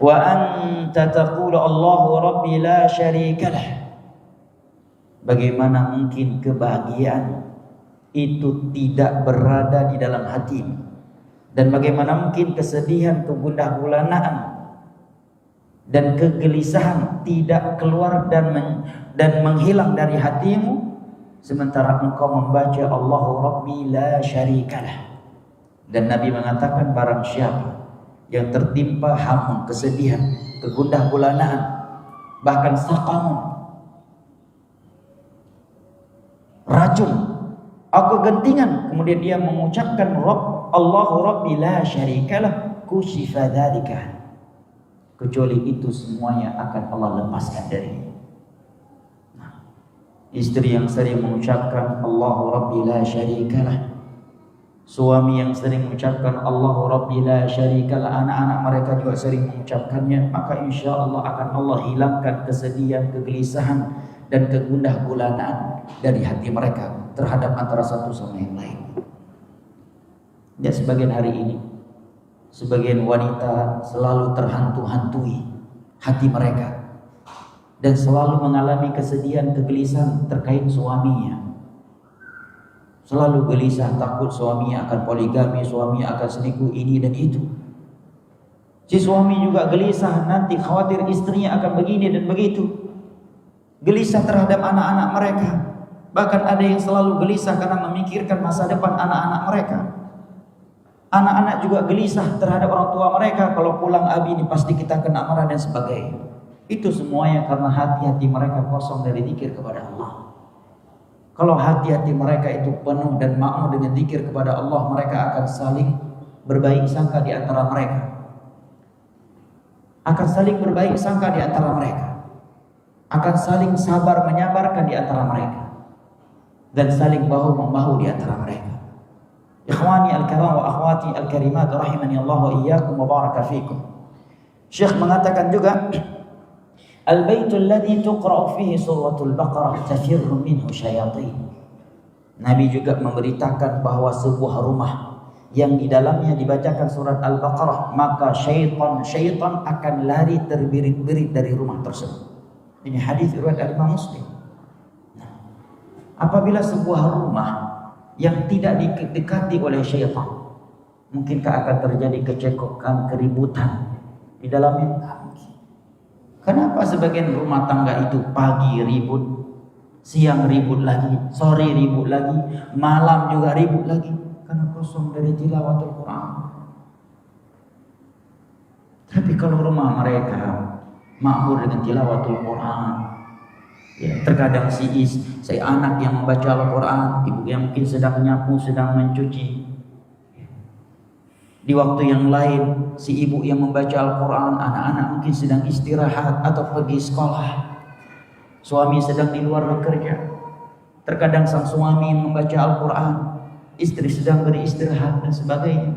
wa anta taqulu Allahu rabbi la syarika lah. Bagaimana mungkin kebahagiaan itu tidak berada di dalam hatimu, dan bagaimana mungkin kesedihan, kegundah gulanaan dan kegelisahan tidak keluar dan menghilang dari hatimu sementara engkau membaca Allahu Rabbi la syarikalah. Dan Nabi mengatakan barang siapa yang tertimpa hamun, kesedihan, kegundah gulanaan, bahkan saqamun, racun atau gentingan, kemudian dia mengucapkan Allahu Rabbi la syarikalah, kushifa dzalika, kecuali itu semuanya akan Allah lepaskan darinya. Istri yang sering mengucapkan Allahu Rabbi la syarikalah, suami yang sering mengucapkan Allahu Rabbi la syarikalah, anak-anak mereka juga sering mengucapkannya, maka insya Allah akan Allah hilangkan kesedihan, kegelisahan dan kegundah gulanaan dari hati mereka terhadap antara satu sama yang lain. Dan sebagian hari ini, sebagian wanita selalu terhantu-hantui hati mereka dan selalu mengalami kesedihan, kegelisahan terkait suaminya. Selalu gelisah, takut suaminya akan poligami, suaminya akan selingkuh, ini dan itu. Si suami juga gelisah, nanti khawatir istrinya akan begini dan begitu. Gelisah terhadap anak-anak mereka. Bahkan ada yang selalu gelisah karena memikirkan masa depan anak-anak mereka. Anak-anak juga gelisah terhadap orang tua mereka, kalau pulang abi ini pasti kita kena marah dan sebagainya. Itu semuanya karena hati-hati mereka kosong dari zikir kepada Allah. Kalau hati-hati mereka itu penuh dan makmur dengan zikir kepada Allah, mereka akan saling berbaik sangka di antara mereka. Akan saling berbaik sangka di antara mereka. Akan saling sabar menyabarkan di antara mereka. Dan saling bahu-membahu di antara mereka. Ikhwani al-kiram wa akhwati al-karimat rahimani Allah wa iyyakum wa baraka fikum. Syekh mengatakan juga, al-baitul ladzi tuqra'u fihi suratul Baqarah tafirru minhu syayatin. Nabi juga memberitakan bahwa sebuah rumah yang di dalamnya dibacakan surat Al-Baqarah, maka syaitan akan lari terbirit-birit dari rumah tersebut. Ini hadis riwayat Imam Muslim. Apabila sebuah rumah yang tidak didekati oleh syaitan, mungkinkah akan terjadi kecekokan, keributan di dalamnya? Kenapa sebagian rumah tangga itu pagi ribut, siang ribut lagi, sore ribut lagi, malam juga ribut lagi? Karena kosong dari tilawatul Quran. Tapi kalau rumah mereka makmur dengan tilawatul Quran, ya, terkadang si anak yang membaca Al-Quran, ibu yang mungkin sedang menyapu, sedang mencuci. Di waktu yang lain, si ibu yang membaca Al-Quran, anak-anak mungkin sedang istirahat atau pergi sekolah. Suami sedang di luar bekerja. Terkadang sang suami membaca Al-Quran, istri sedang beristirahat dan sebagainya.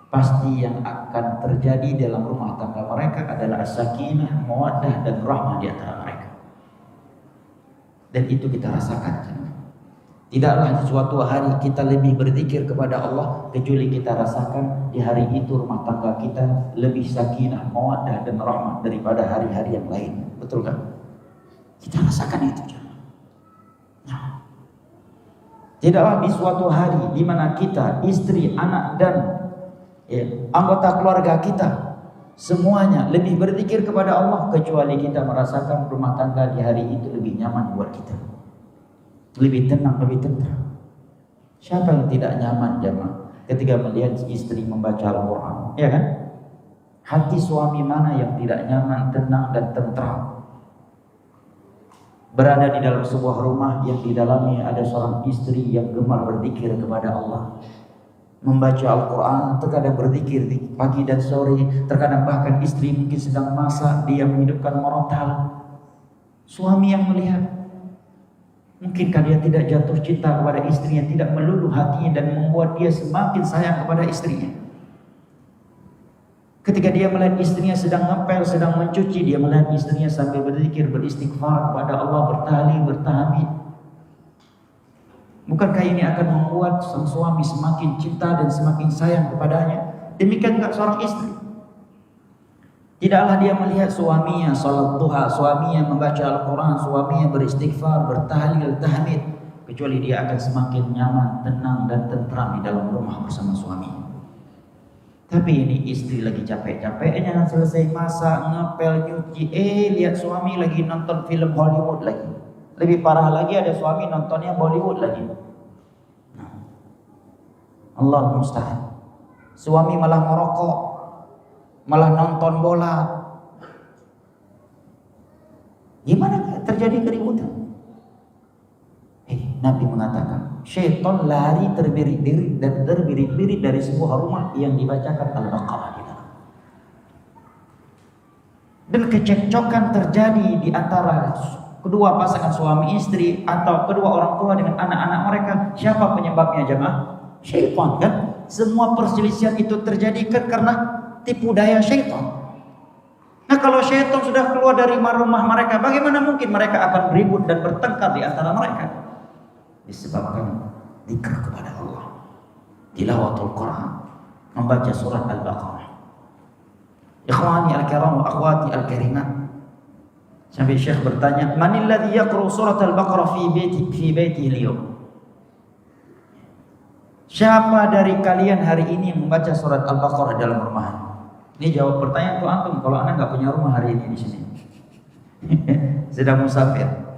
pasti yang akan terjadi dalam rumah tangga mereka adalah sakinah, mawaddah dan rahmah di antara mereka. Dan itu kita rasakan. Tidaklah di suatu hari kita lebih berzikir kepada Allah kecuali kita rasakan di hari itu rumah tangga kita lebih sakinah, mawaddah dan rahmah daripada hari-hari yang lain. Betul kan? Kita rasakan itu. Nah, tidaklah di suatu hari di mana kita, istri, anak dan anggota keluarga kita semuanya lebih berzikir kepada Allah kecuali kita merasakan rumah tangga di hari itu lebih nyaman buat kita, lebih tenang, lebih tentram. Siapa yang tidak nyaman jemaah ketika melihat istri membaca Al-Quran, ya kan? Hati suami mana yang tidak nyaman, tenang dan tentram berada di dalam sebuah rumah yang di dalamnya ada seorang istri yang gemar berzikir kepada Allah, membaca Al-Quran, terkadang berzikir di pagi dan sore, terkadang bahkan istri mungkin sedang masak, dia menghidupkan murattal. Suami yang melihat, mungkinkah dia tidak jatuh cinta kepada istrinya, tidak meluluh hatinya dan membuat dia semakin sayang kepada istrinya. Ketika dia melihat istrinya sedang ngepel, sedang mencuci, dia melihat istrinya sambil berzikir, beristighfar kepada Allah, bertahlil, bertahmid. Bukankah ini akan membuat sang suami semakin cinta dan semakin sayang kepadanya? Demikian juga seorang istri. Tidaklah dia melihat suaminya salat duha, suaminya membaca Al-Quran, suaminya beristighfar, bertahlil, tahmid, kecuali dia akan semakin nyaman, tenang dan tentram di dalam rumah bersama suaminya. Tapi ini istri lagi capek-capeknya selesai masak, ngepel, nyuci, lihat suami lagi nonton film Hollywood lagi. Lebih parah lagi ada suami nontonnya Bollywood lagi. Allah musta'an. Suami malah merokok, malah nonton bola. Gimana terjadi keributan? Nabi mengatakan, syaitan lari terbirit-birit dan terbirit-birit dari sebuah rumah yang dibacakan Al-Baqarah di dalam. Dan kecekcokan terjadi di antara kedua pasangan suami istri atau kedua orang tua dengan anak-anak mereka. Siapa penyebabnya jemaah? Syaitan kan? Semua perselisihan itu terjadi karena tipu daya syaitan. Nah, kalau syaitan sudah keluar dari rumah mereka, bagaimana mungkin mereka akan ribut dan bertengkar di antara mereka? Disebabkan zikir kepada Allah, tilawatul Quran, membaca surat Al-Baqarah. Ikhwani al-kiram wa akhwati al-karimat. Sampai Syekh bertanya, "Manil ladzi yaqra'u surat Al-Baqarah fi baitihi al-yawm?" Siapa dari kalian hari ini membaca surat Al-Baqarah dalam rumahnya? Ini jawab pertanyaan untuk antum kalau Anda enggak punya rumah hari ini di sini. Sedang musafir.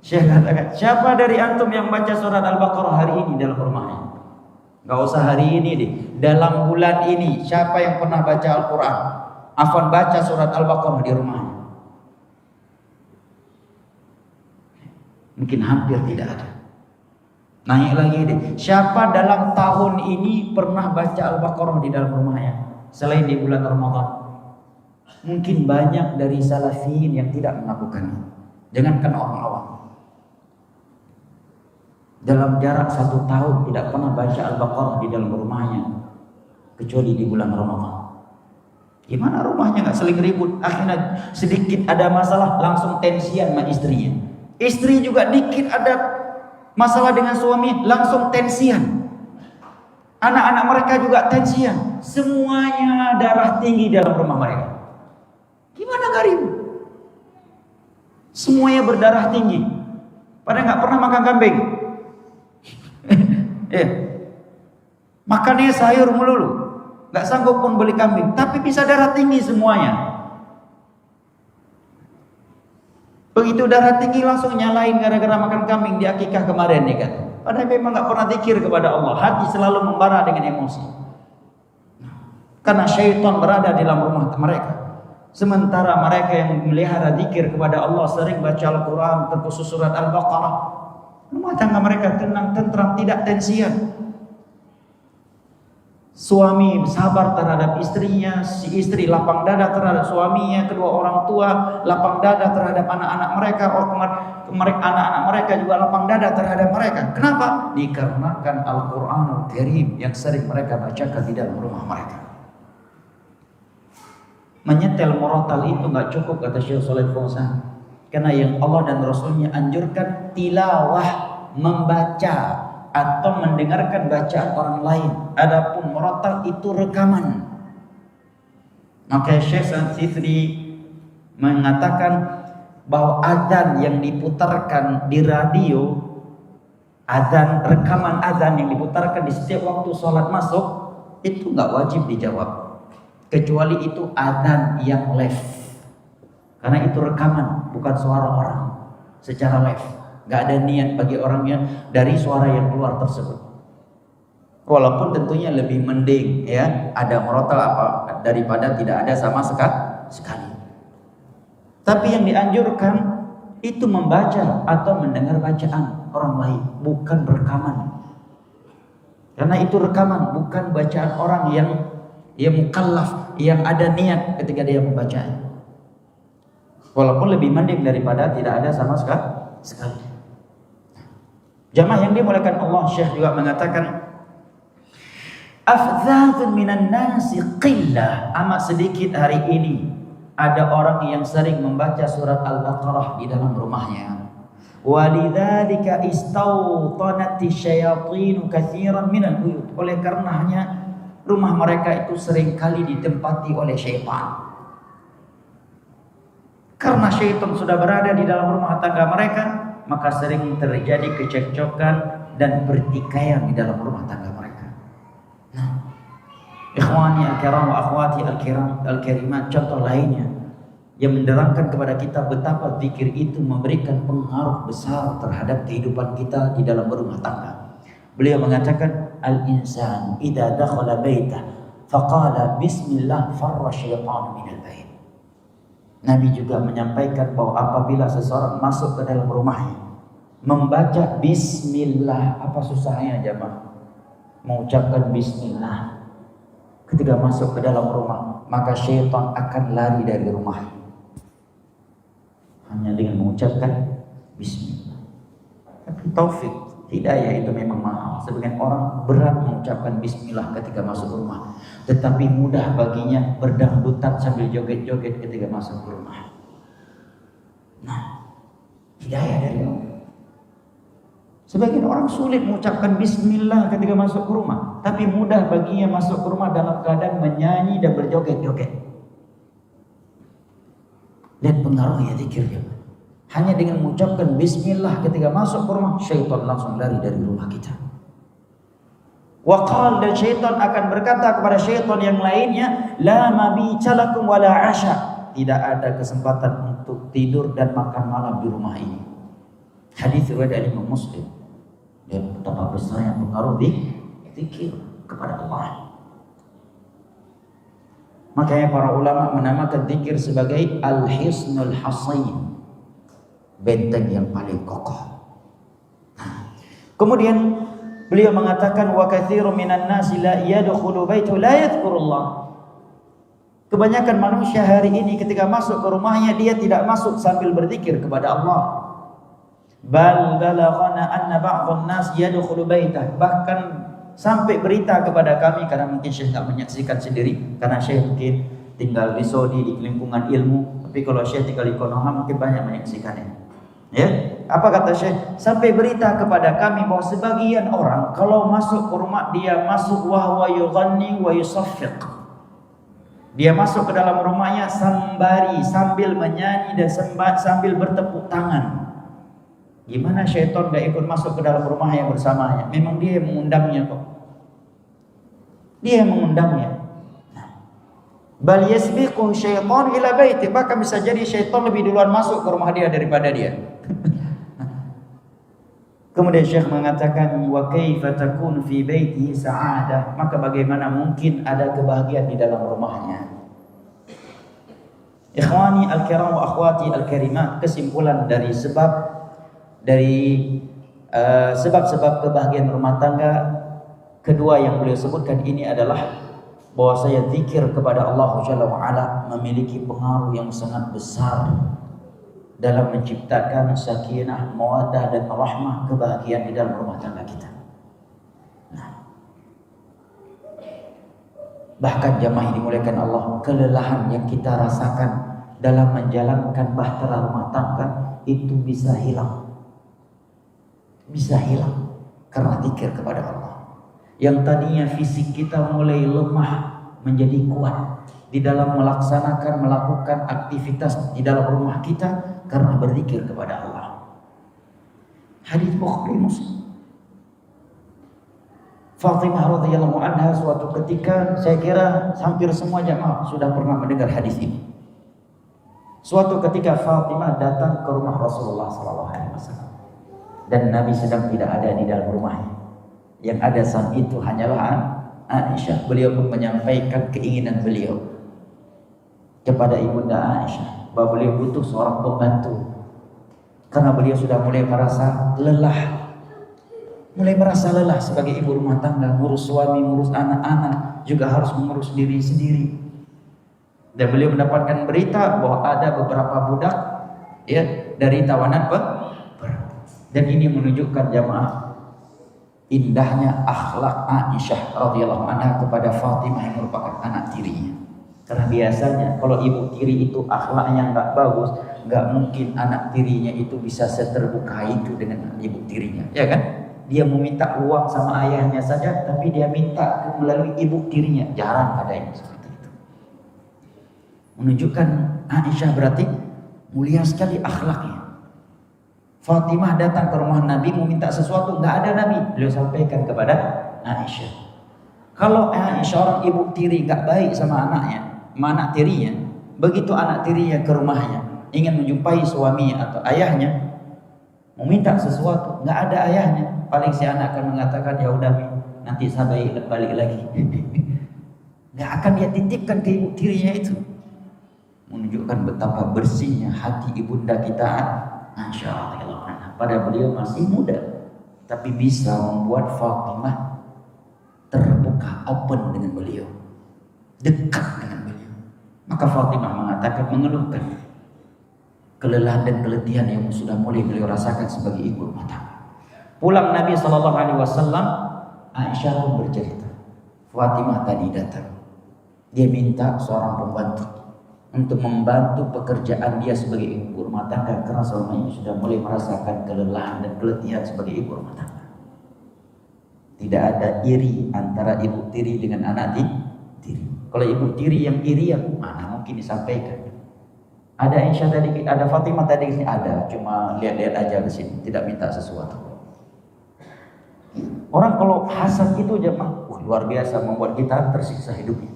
Syekh katakan, siapa dari antum yang baca surat Al-Baqarah hari ini dalam rumahnya? Enggak usah hari ini deh. Dalam bulan ini, siapa yang pernah baca Al-Quran? Afwan, baca surat Al-Baqarah di rumahnya? Mungkin hampir tidak ada. Naik lagi deh. Siapa dalam tahun ini pernah baca Al-Baqarah di dalam rumahnya? Selain di bulan Ramadan. Mungkin banyak dari salafin yang tidak melakukannya. Jangankan orang awam. Dalam jarak 1 tahun tidak pernah baca Al-Baqarah di dalam rumahnya, kecuali di bulan Ramadan. Gimana rumahnya nggak saling ribut? Akhirnya sedikit ada masalah langsung tensian sama istrinya. Istri juga dikit ada masalah dengan suami langsung tensian. Anak-anak mereka juga tensian. Semuanya darah tinggi dalam rumah mereka. Gimana nggak ribut? Semuanya berdarah tinggi. Padahal nggak pernah makan kambing. Makannya sayur melulu, nggak sanggup pun beli kambing, tapi bisa darah tinggi semuanya. Begitu darah tinggi langsung nyalain gara-gara makan kambing di akikah kemarin nih kan. Padahal memang nggak pernah zikir kepada Allah, hati selalu membara dengan emosi. Karena syaitan berada di dalam rumah mereka. Sementara mereka yang melihara zikir kepada Allah, sering baca Al-Quran, terkhusus surat Al-Baqarah, rumah tangga mereka tenang, tentram, tidak tensian. Suami sabar terhadap istrinya, si istri lapang dada terhadap suaminya, kedua orang tua lapang dada terhadap anak-anak mereka, anak-anak mereka juga lapang dada terhadap mereka. Kenapa? Dikarenakan Al-Quranul Karim yang sering mereka bacakan di dalam rumah mereka. Menyetel murattal itu nggak cukup, kata Syekh Shalih Fauzan. Karena yang Allah dan Rasulnya anjurkan tilawah, membaca atau mendengarkan bacaan orang lain. Adapun murattal itu rekaman. Maka Syekh Al-Sithri mengatakan bahwa azan yang diputarkan di radio, azan, rekaman azan yang diputarkan di setiap waktu sholat masuk, itu nggak wajib dijawab, kecuali itu azan yang live, karena itu rekaman, bukan suara orang secara live. Nggak ada niat bagi orangnya dari suara yang keluar tersebut. Walaupun tentunya lebih mending ya ada murattal apa daripada tidak ada sama sekali. Tapi yang dianjurkan itu membaca atau mendengar bacaan orang lain, bukan rekaman. Karena itu rekaman, bukan bacaan orang yang mukallaf, yang ada niat ketika dia membacanya. Walaupun lebih mending daripada tidak ada sama sekali. Jamaah yang dimuliakan Allah, Syekh juga mengatakan afdzadzun minan nasi qillah, amat sedikit hari ini ada orang yang sering membaca surat Al-Baqarah di dalam rumahnya. Walidzalika istawtanati syayatin katsiran minal buyut, oleh karenanya rumah mereka itu sering kali ditempati oleh syaitan. Karena syaitan sudah berada di dalam rumah tangga mereka, maka sering terjadi kecekcokan dan pertikaian di dalam rumah tangga mereka. Nah, ikhwani al-kiram wa akhwati al-karimat, contoh lainnya yang menerangkan kepada kita betapa zikir itu memberikan pengaruh besar terhadap kehidupan kita di dalam berumah tangga. Beliau mengatakan al-insan idza dakhala baitah faqala bismillah farra syaitanu minal bait. Nabi juga menyampaikan bahwa apabila seseorang masuk ke dalam rumahnya membaca bismillah, apa susahnya jemaah mengucapkan bismillah ketika masuk ke dalam rumah, maka syaitan akan lari dari rumah hanya dengan mengucapkan bismillah. Tapi taufik hidayah itu memang mahal. Sebagian orang berat mengucapkan bismillah ketika masuk rumah, tetapi mudah baginya berdangdutan sambil joget-joget ketika masuk ke rumah. Nah, hidayah dari Allah. Sebagian orang sulit mengucapkan bismillah ketika masuk ke rumah, tapi mudah baginya masuk ke rumah dalam keadaan menyanyi dan berjoget-joget. Lihat pengaruhnya zikir. Hanya dengan mengucapkan bismillah ketika masuk ke rumah, syaitan langsung lari dari rumah kita. Waqal, dan syaitan akan berkata kepada syaitan yang lainnya, la mabita lakum wala asya, tidak ada kesempatan untuk tidur dan makan malam di rumah ini. Hadis riwayat Imam Muslim. Dan betapa besarnya pengaruh di zikir kepada Allah. Makanya para ulama menamakan zikir sebagai al-hisnul hasin, benteng yang paling kokoh. Kemudian beliau mengatakan wa katsirun minan nasi la yadkhulu baitu la yadhkurullah. Kebanyakan manusia hari ini ketika masuk ke rumahnya dia tidak masuk sambil berzikir kepada Allah. Bal balaghana anna ba'dhan nas yadkhulu baitah, bahkan sampai berita kepada kami, karena mungkin Syekh tak menyaksikan sendiri, karena Syekh mungkin tinggal di Saudi di lingkungan ilmu, tapi kalau Syekh tinggal di Konoha mungkin banyak menyaksikannya. Ya, apa kata Syekh? Sampai berita kepada kami bahwa sebagian orang kalau masuk ke rumah dia masuk wahwa yughanni wa yusaffiq. Dia masuk ke dalam rumahnya sembari sambil menyanyi dan sambil bertepuk tangan. Gimana syaitan gak ikut masuk ke dalam rumahnya bersamanya? Memang dia yang mengundangnya kok. Dia yang mengundangnya. Bal yasbiqu syaitan ila baiti, bahkan bisa jadi syaitan lebih duluan masuk ke rumah dia daripada dia. Kemudian Syekh mengatakan wa kaifa takun fi baitihi sa'adah, maka bagaimana mungkin ada kebahagiaan di dalam rumahnya. Ikhwani al-kiram wa akhwati al-karimat, kesimpulan dari sebab-sebab kebahagiaan rumah tangga kedua yang beliau sebutkan ini adalah bahwa saya zikir kepada Allah Jalla wa Ala memiliki pengaruh yang sangat besar dalam menciptakan sakinah, mawaddah dan rahmah, kebahagiaan di dalam rumah tangga kita. Nah, Bahkan jamaah yang dimuliakan Allah, kelelahan yang kita rasakan dalam menjalankan bahtera rumah tangga itu bisa hilang. Bisa hilang karena zikir kepada Allah. Yang tadinya fisik kita mulai lemah menjadi kuat di dalam melakukan aktivitas di dalam rumah kita karena berzikir kepada Allah. Hadis Bukhari Muslim. Fatimah radhiyallahu anha suatu ketika, saya kira hampir semua jamaah sudah pernah mendengar hadis ini. Suatu ketika Fatimah datang ke rumah Rasulullah sallallahu alaihi wasallam dan Nabi sedang tidak ada di dalam rumahnya. Yang ada saat itu hanyalah Aisyah. Beliau pun menyampaikan keinginan beliau kepada ibunda Aisyah bahwa beliau butuh seorang pembantu karena beliau sudah mulai merasa lelah. Mulai merasa lelah sebagai ibu rumah tangga, ngurus suami, ngurus anak-anak, juga harus mengurus diri sendiri. Dan beliau mendapatkan berita bahwa ada beberapa budak ya dari tawanan dan ini menunjukkan jamaah indahnya akhlak Aisyah radhiyallahu anha kepada Fatimah yang merupakan anak tirinya. Karena biasanya kalau ibu tiri itu akhlaknya nggak bagus, nggak mungkin anak tirinya itu bisa seterbuka itu dengan ibu tirinya, ya kan? Dia meminta uang sama ayahnya saja, tapi dia minta melalui ibu tirinya. Jarang ada yang seperti itu. Menunjukkan Aisyah berarti mulia sekali akhlaknya. Fatimah datang ke rumah Nabi meminta sesuatu, nggak ada Nabi. Beliau sampaikan kepada Aisyah. Kalau Aisyah orang ibu tiri nggak baik sama anaknya, sama anak tirinya, begitu anak tirinya ke rumahnya ingin menjumpai suaminya atau ayahnya, meminta sesuatu, nggak ada ayahnya, paling si anak akan mengatakan ya udah nanti saya balik lagi. Nggak akan dia titipkan ke ibu tirinya itu. Menunjukkan betapa bersihnya hati ibunda kita Aisyah radhiyallahu anha. Pada beliau masih muda, tapi bisa membuat Fatimah terbuka, open dengan beliau, dekat dengan beliau. Maka Fatimah mengatakan, mengeluhkan kelelahan dan keletihan yang sudah mulai beliau rasakan sebagai ibu rumah tangga. Pulang Nabi sallallahu alaihi wasallam, Aisyah pun bercerita, Fatimah tadi datang, dia minta seorang pembantu untuk membantu pekerjaan dia sebagai ibu rumah tangga karena selama ini sudah mulai merasakan kelelahan dan keletihan sebagai ibu rumah tangga. Tidak ada iri antara ibu tiri dengan anak tiri. Kalau ibu tiri yang iri, yang mana mungkin disampaikan. Ada Aisyah tadi, ada Fatimah tadi sini ada, cuma lihat-lihat aja ke sini, tidak minta sesuatu. Orang kalau hasad itu jemaah, luar biasa membuat kita tersiksa hidupnya.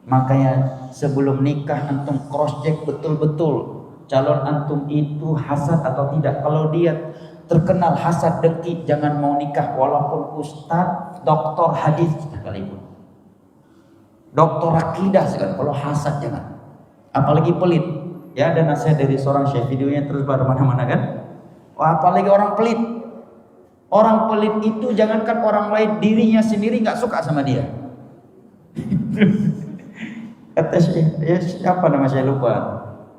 Makanya sebelum nikah antum cross check betul-betul calon antum itu hasad atau tidak. Kalau dia terkenal hasad dengki, jangan mau nikah walaupun ustaz, doktor hadis sekalipun, doktor akidah sekalipun. Kalau hasad jangan, apalagi pelit. Ya, ada nasihat dari seorang syekh, videonya terus pada mana-mana kan. Apalagi orang pelit. Orang pelit itu jangankan orang lain, dirinya sendiri nggak suka sama dia. Kata ya, siapa nama saya lupa.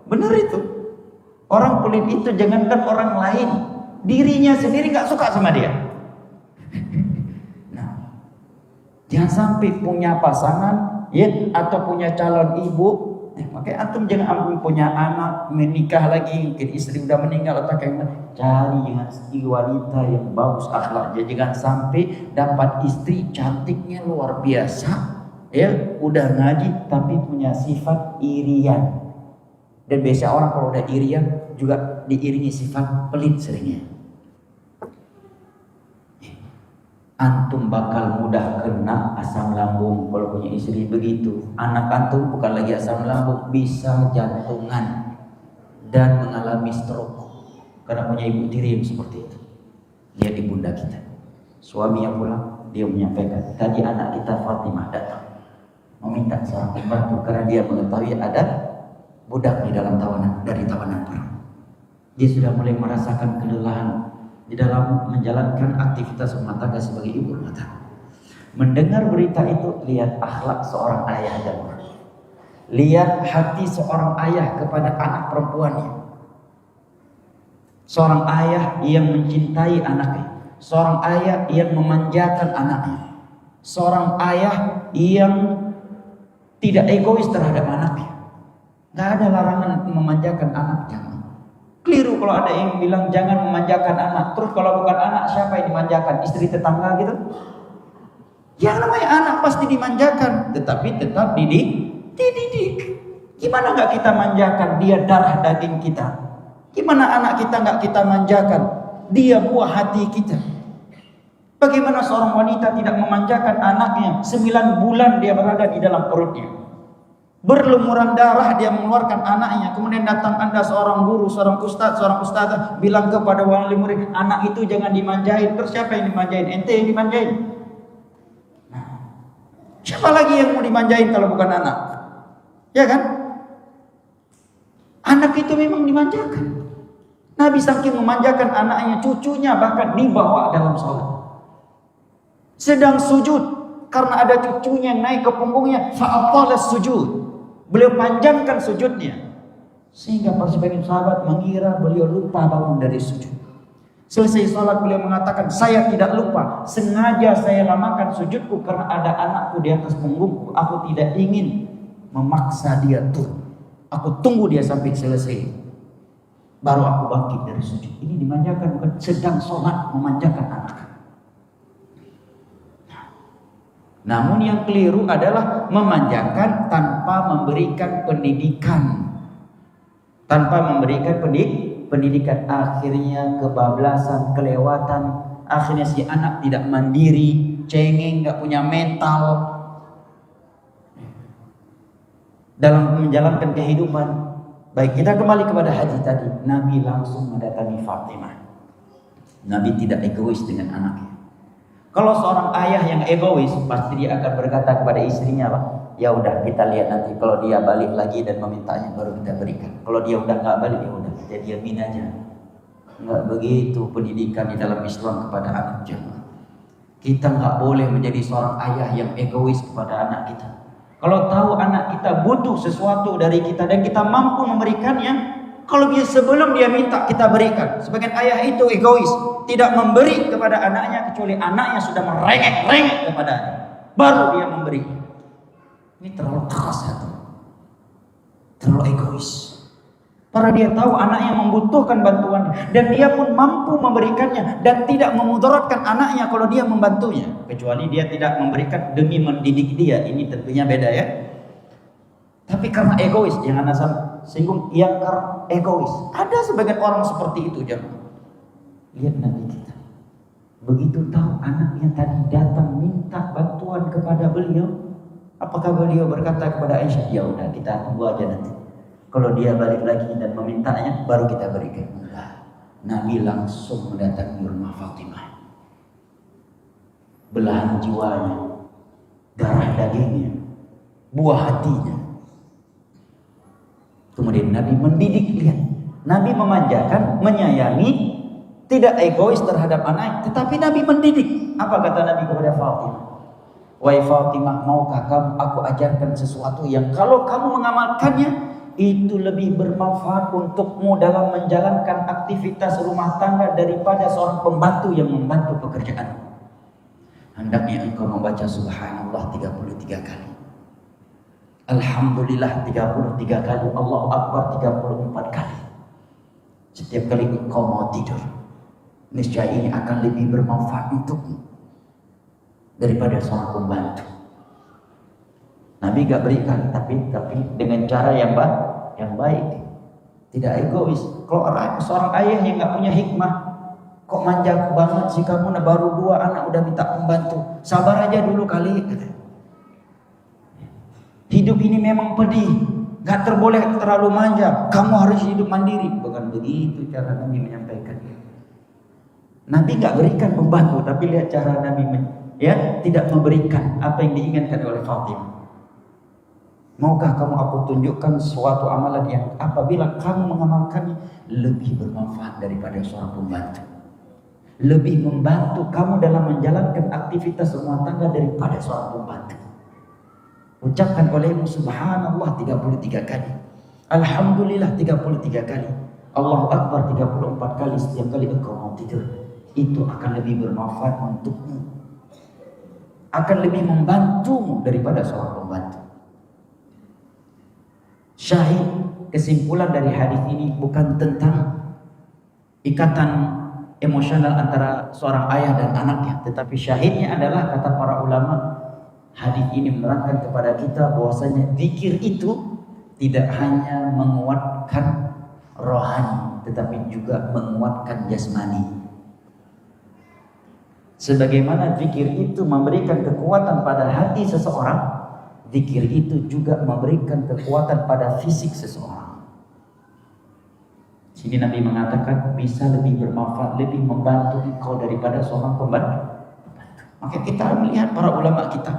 Benar itu. Orang pelit itu jangankan orang lain, dirinya sendiri nggak suka sama dia. Nah, jangan sampai punya pasangan ya atau punya calon ibu, makanya antum jangan punya anak menikah lagi, mungkin istri udah meninggal atau kayak cari yang wanita yang bagus akhlaknya, jangan sampai dapat istri cantiknya luar biasa. Ya, udah ngaji tapi punya sifat irian. Dan biasa orang kalau udah irian juga diiringi sifat pelit seringnya. Antum bakal mudah kena asam lambung kalau punya istri begitu. Anak antum bukan lagi asam lambung, bisa jantungan dan mengalami stroke karena punya ibu tiri yang seperti itu. Lihat ibunda kita, suami yang pulang, dia menyampaikan tadi anak kita Fatimah datang meminta seorang pembantu karena dia mengetahui ada budak di dalam tawanan, dari tawanan perang. Dia sudah mulai merasakan kelelahan di dalam menjalankan aktivitas rumah tangga sebagai ibu rumah tangga. Mendengar berita itu, lihat akhlak seorang ayah dan lihat hati seorang ayah kepada anak perempuannya. Seorang ayah yang mencintai anaknya, seorang ayah yang memanjakan anaknya, seorang ayah yang tidak egois terhadap anaknya. Nggak ada larangan memanjakan anaknya. Keliru kalau ada yang bilang jangan memanjakan anak. Terus kalau bukan anak siapa yang dimanjakan? Istri tetangga gitu? Yang namanya anak pasti dimanjakan, tetapi tetap dididik. Gimana nggak kita manjakan? Dia darah daging kita. Gimana anak kita nggak kita manjakan? Dia buah hati kita. Bagaimana seorang wanita tidak memanjakan anaknya? 9 bulan dia berada di dalam perutnya. Berlumuran darah dia mengeluarkan anaknya. Kemudian datang Anda seorang guru, seorang ustazah bilang kepada wali murid, anak itu jangan dimanjain. Terus siapa yang dimanjain? Ente yang dimanjain. Siapa lagi yang mau dimanjain kalau bukan anak? Ya kan? Anak itu memang dimanjakan. Nabi saking memanjakan anaknya, cucunya bahkan dibawa dalam sholat. Sedang sujud, karena ada cucunya yang naik ke punggungnya, fa'atalas sujud. Beliau panjangkan sujudnya. Sehingga sebagian sahabat mengira beliau lupa bangun dari sujud. Selesai sholat beliau mengatakan, saya tidak lupa, sengaja saya lamakan sujudku karena ada anakku di atas punggungku. Aku tidak ingin memaksa dia turun. Aku tunggu dia sampai selesai, baru aku bangkit dari sujud. Ini dimanjakan, bukan sedang sholat memanjakan anak. Namun yang keliru adalah memanjakan tanpa memberikan pendidikan. Tanpa memberikan pendidikan, akhirnya kebablasan, kelewatan. Akhirnya si anak tidak mandiri, cengeng, gak punya mental dalam menjalankan kehidupan. Baik, kita kembali kepada haji tadi. Nabi langsung mendatangi Fatimah. Nabi tidak egois dengan anaknya. Kalau seorang ayah yang egois, pasti dia akan berkata kepada istrinya, Pak, ya udah kita lihat nanti. Kalau dia balik lagi dan memintanya, baru kita berikan. Kalau dia udah nggak balik, ya udah kita diamin aja. Nggak begitu pendidikan di dalam Islam kepada anak jemaah. Kita nggak boleh menjadi seorang ayah yang egois kepada anak kita. Kalau tahu anak kita butuh sesuatu dari kita dan kita mampu memberikannya, kalau dia sebelum dia minta kita berikan. Sebagian ayah itu egois, tidak memberi kepada anaknya kecuali anaknya sudah merengek-rengek kepadanya, baru dia memberi. Ini terlalu keras hati, terlalu egois. Karena dia tahu anaknya membutuhkan bantuan dan dia pun mampu memberikannya dan tidak memudaratkan anaknya kalau dia membantunya, kecuali dia tidak memberikan demi mendidik dia. Ini tentunya beda ya. Tapi karena egois, jangan asal singgung yang karena egois. Ada sebagian orang seperti itu, jangan. Lihat Nabi kita. Begitu tahu anaknya tadi datang minta bantuan kepada beliau, apakah beliau berkata kepada Aisyah, ya udah kita tunggu aja nanti. Kalau dia balik lagi dan memintanya, baru kita berikan. Enggak. Nabi langsung mendatangi rumah Fatimah. Belahan jiwanya, darah dagingnya, buah hatinya. Kemudian Nabi mendidik, lihat. Nabi memanjakan, menyayangi, tidak egois terhadap anak, tetapi Nabi mendidik. Apa kata Nabi kepada Fatimah? Wahai Fatimah, maukah kamu aku ajarkan sesuatu yang kalau kamu mengamalkannya, itu lebih bermanfaat untukmu dalam menjalankan aktivitas rumah tangga daripada seorang pembantu yang membantu pekerjaan. Hendaknya engkau membaca subhanallah 33 kali. Alhamdulillah 33 kali, Allahu Akbar 34 kali. Setiap kali engkau mau tidur, niscaya ini akan lebih bermanfaat untukmu daripada seorang pembantu. Nabi gak berikan, tapi dengan cara yang baik, tidak egois. Kalau seorang ayah yang gak punya hikmah, kok manja banget sih kamu, baru 2 anak udah minta pembantu, sabar aja dulu kali. Hidup ini memang pedih, gak terboleh terlalu manja, kamu harus hidup mandiri. Bukan begitu cara Nabi menyampaikan. Nabi gak berikan pembantu, tapi lihat cara Nabi tidak memberikan apa yang diinginkan oleh Fatimah. Maukah kamu aku tunjukkan suatu amalan yang apabila kamu mengamalkannya lebih bermanfaat daripada seorang pembantu, lebih membantu kamu dalam menjalankan aktivitas rumah tangga daripada seorang pembantu. Ucapkan olehmu subhanallah 33 kali, alhamdulillah 33 kali, Allahu Akbar 34 kali setiap kali engkau mau tidur. Itu akan lebih bermanfaat untukmu, akan lebih membantumu daripada seorang pembantu. Syahid kesimpulan dari hadis ini bukan tentang ikatan emosional antara seorang ayah dan anaknya, tetapi syahidnya adalah kata para ulama, hadis ini menerangkan kepada kita bahwasanya zikir itu tidak hanya menguatkan rohani tetapi juga menguatkan jasmani. Sebagaimana zikir itu memberikan kekuatan pada hati seseorang, zikir itu juga memberikan kekuatan pada fisik seseorang. Sini Nabi mengatakan bisa lebih bermanfaat, lebih membantu engkau daripada seorang pembantu. Maka kita melihat para ulama kita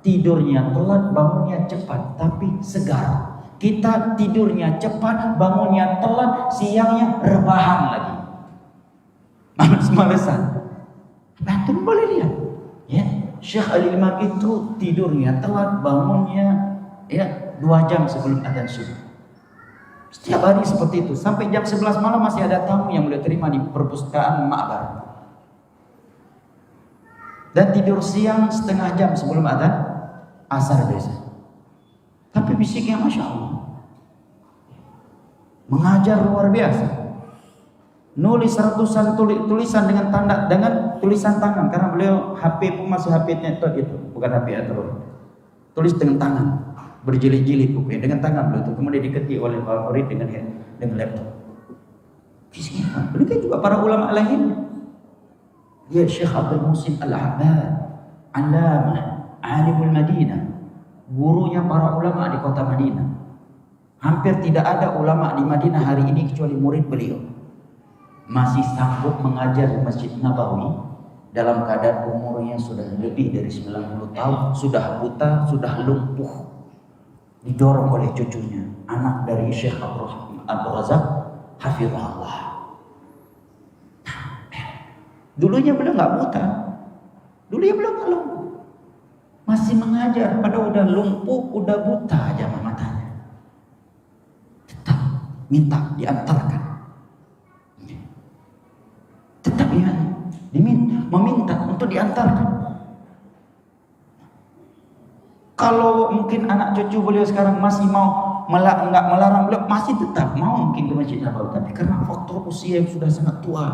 tidurnya telat, bangunnya cepat, tapi segar. Kita tidurnya cepat, bangunnya telat, siangnya rebahan lagi. Males-malesan. Antum boleh lihat, ya Syekh Al-Imam itu tidurnya telat, bangunnya ya 2 jam sebelum adzan subuh. Setiap hari seperti itu, sampai jam 11 malam masih ada tamu yang boleh terima di perpustakaan Ma'bar. Dan tidur siang setengah jam sebelum adzan asar biasa. Tapi fisiknya Masya Allah, mengajar luar biasa. Nulis ratusan tulisan dengan tulisan tangan, karena beliau HP pun masih HP-nya itu bukan HP Android. Tulis dengan tangan, berjilid-jilid bukunya dengan tangan beliau itu, kemudian diketik oleh para murid dengan laptop. Fisiknya, begitu juga para ulama lain. Ya Syekh Abdul Muhsin Al-Abbad, Allamah, Alimul Madinah, gurunya para ulama di kota Madinah. Hampir tidak ada ulama di Madinah hari ini kecuali murid beliau. Masih sanggup mengajar di Masjid Nabawi dalam keadaan umurnya sudah lebih dari 90 tahun, sudah buta, sudah lumpuh, didorong oleh cucunya, anak dari Syekh Abdul Razak hafizahullah. Dulunya beliau nggak buta, dulunya beliau nggak lumpuh, masih mengajar, padahal udah lumpuh, udah buta aja matanya, tetap minta diantarkan. Tetap ya, meminta untuk diantarkan. Kalau mungkin anak cucu beliau sekarang masih mau nggak melarang beliau, masih tetap mau mungkin ke Masjid Nabawi, tapi karena faktor usia yang sudah sangat tua,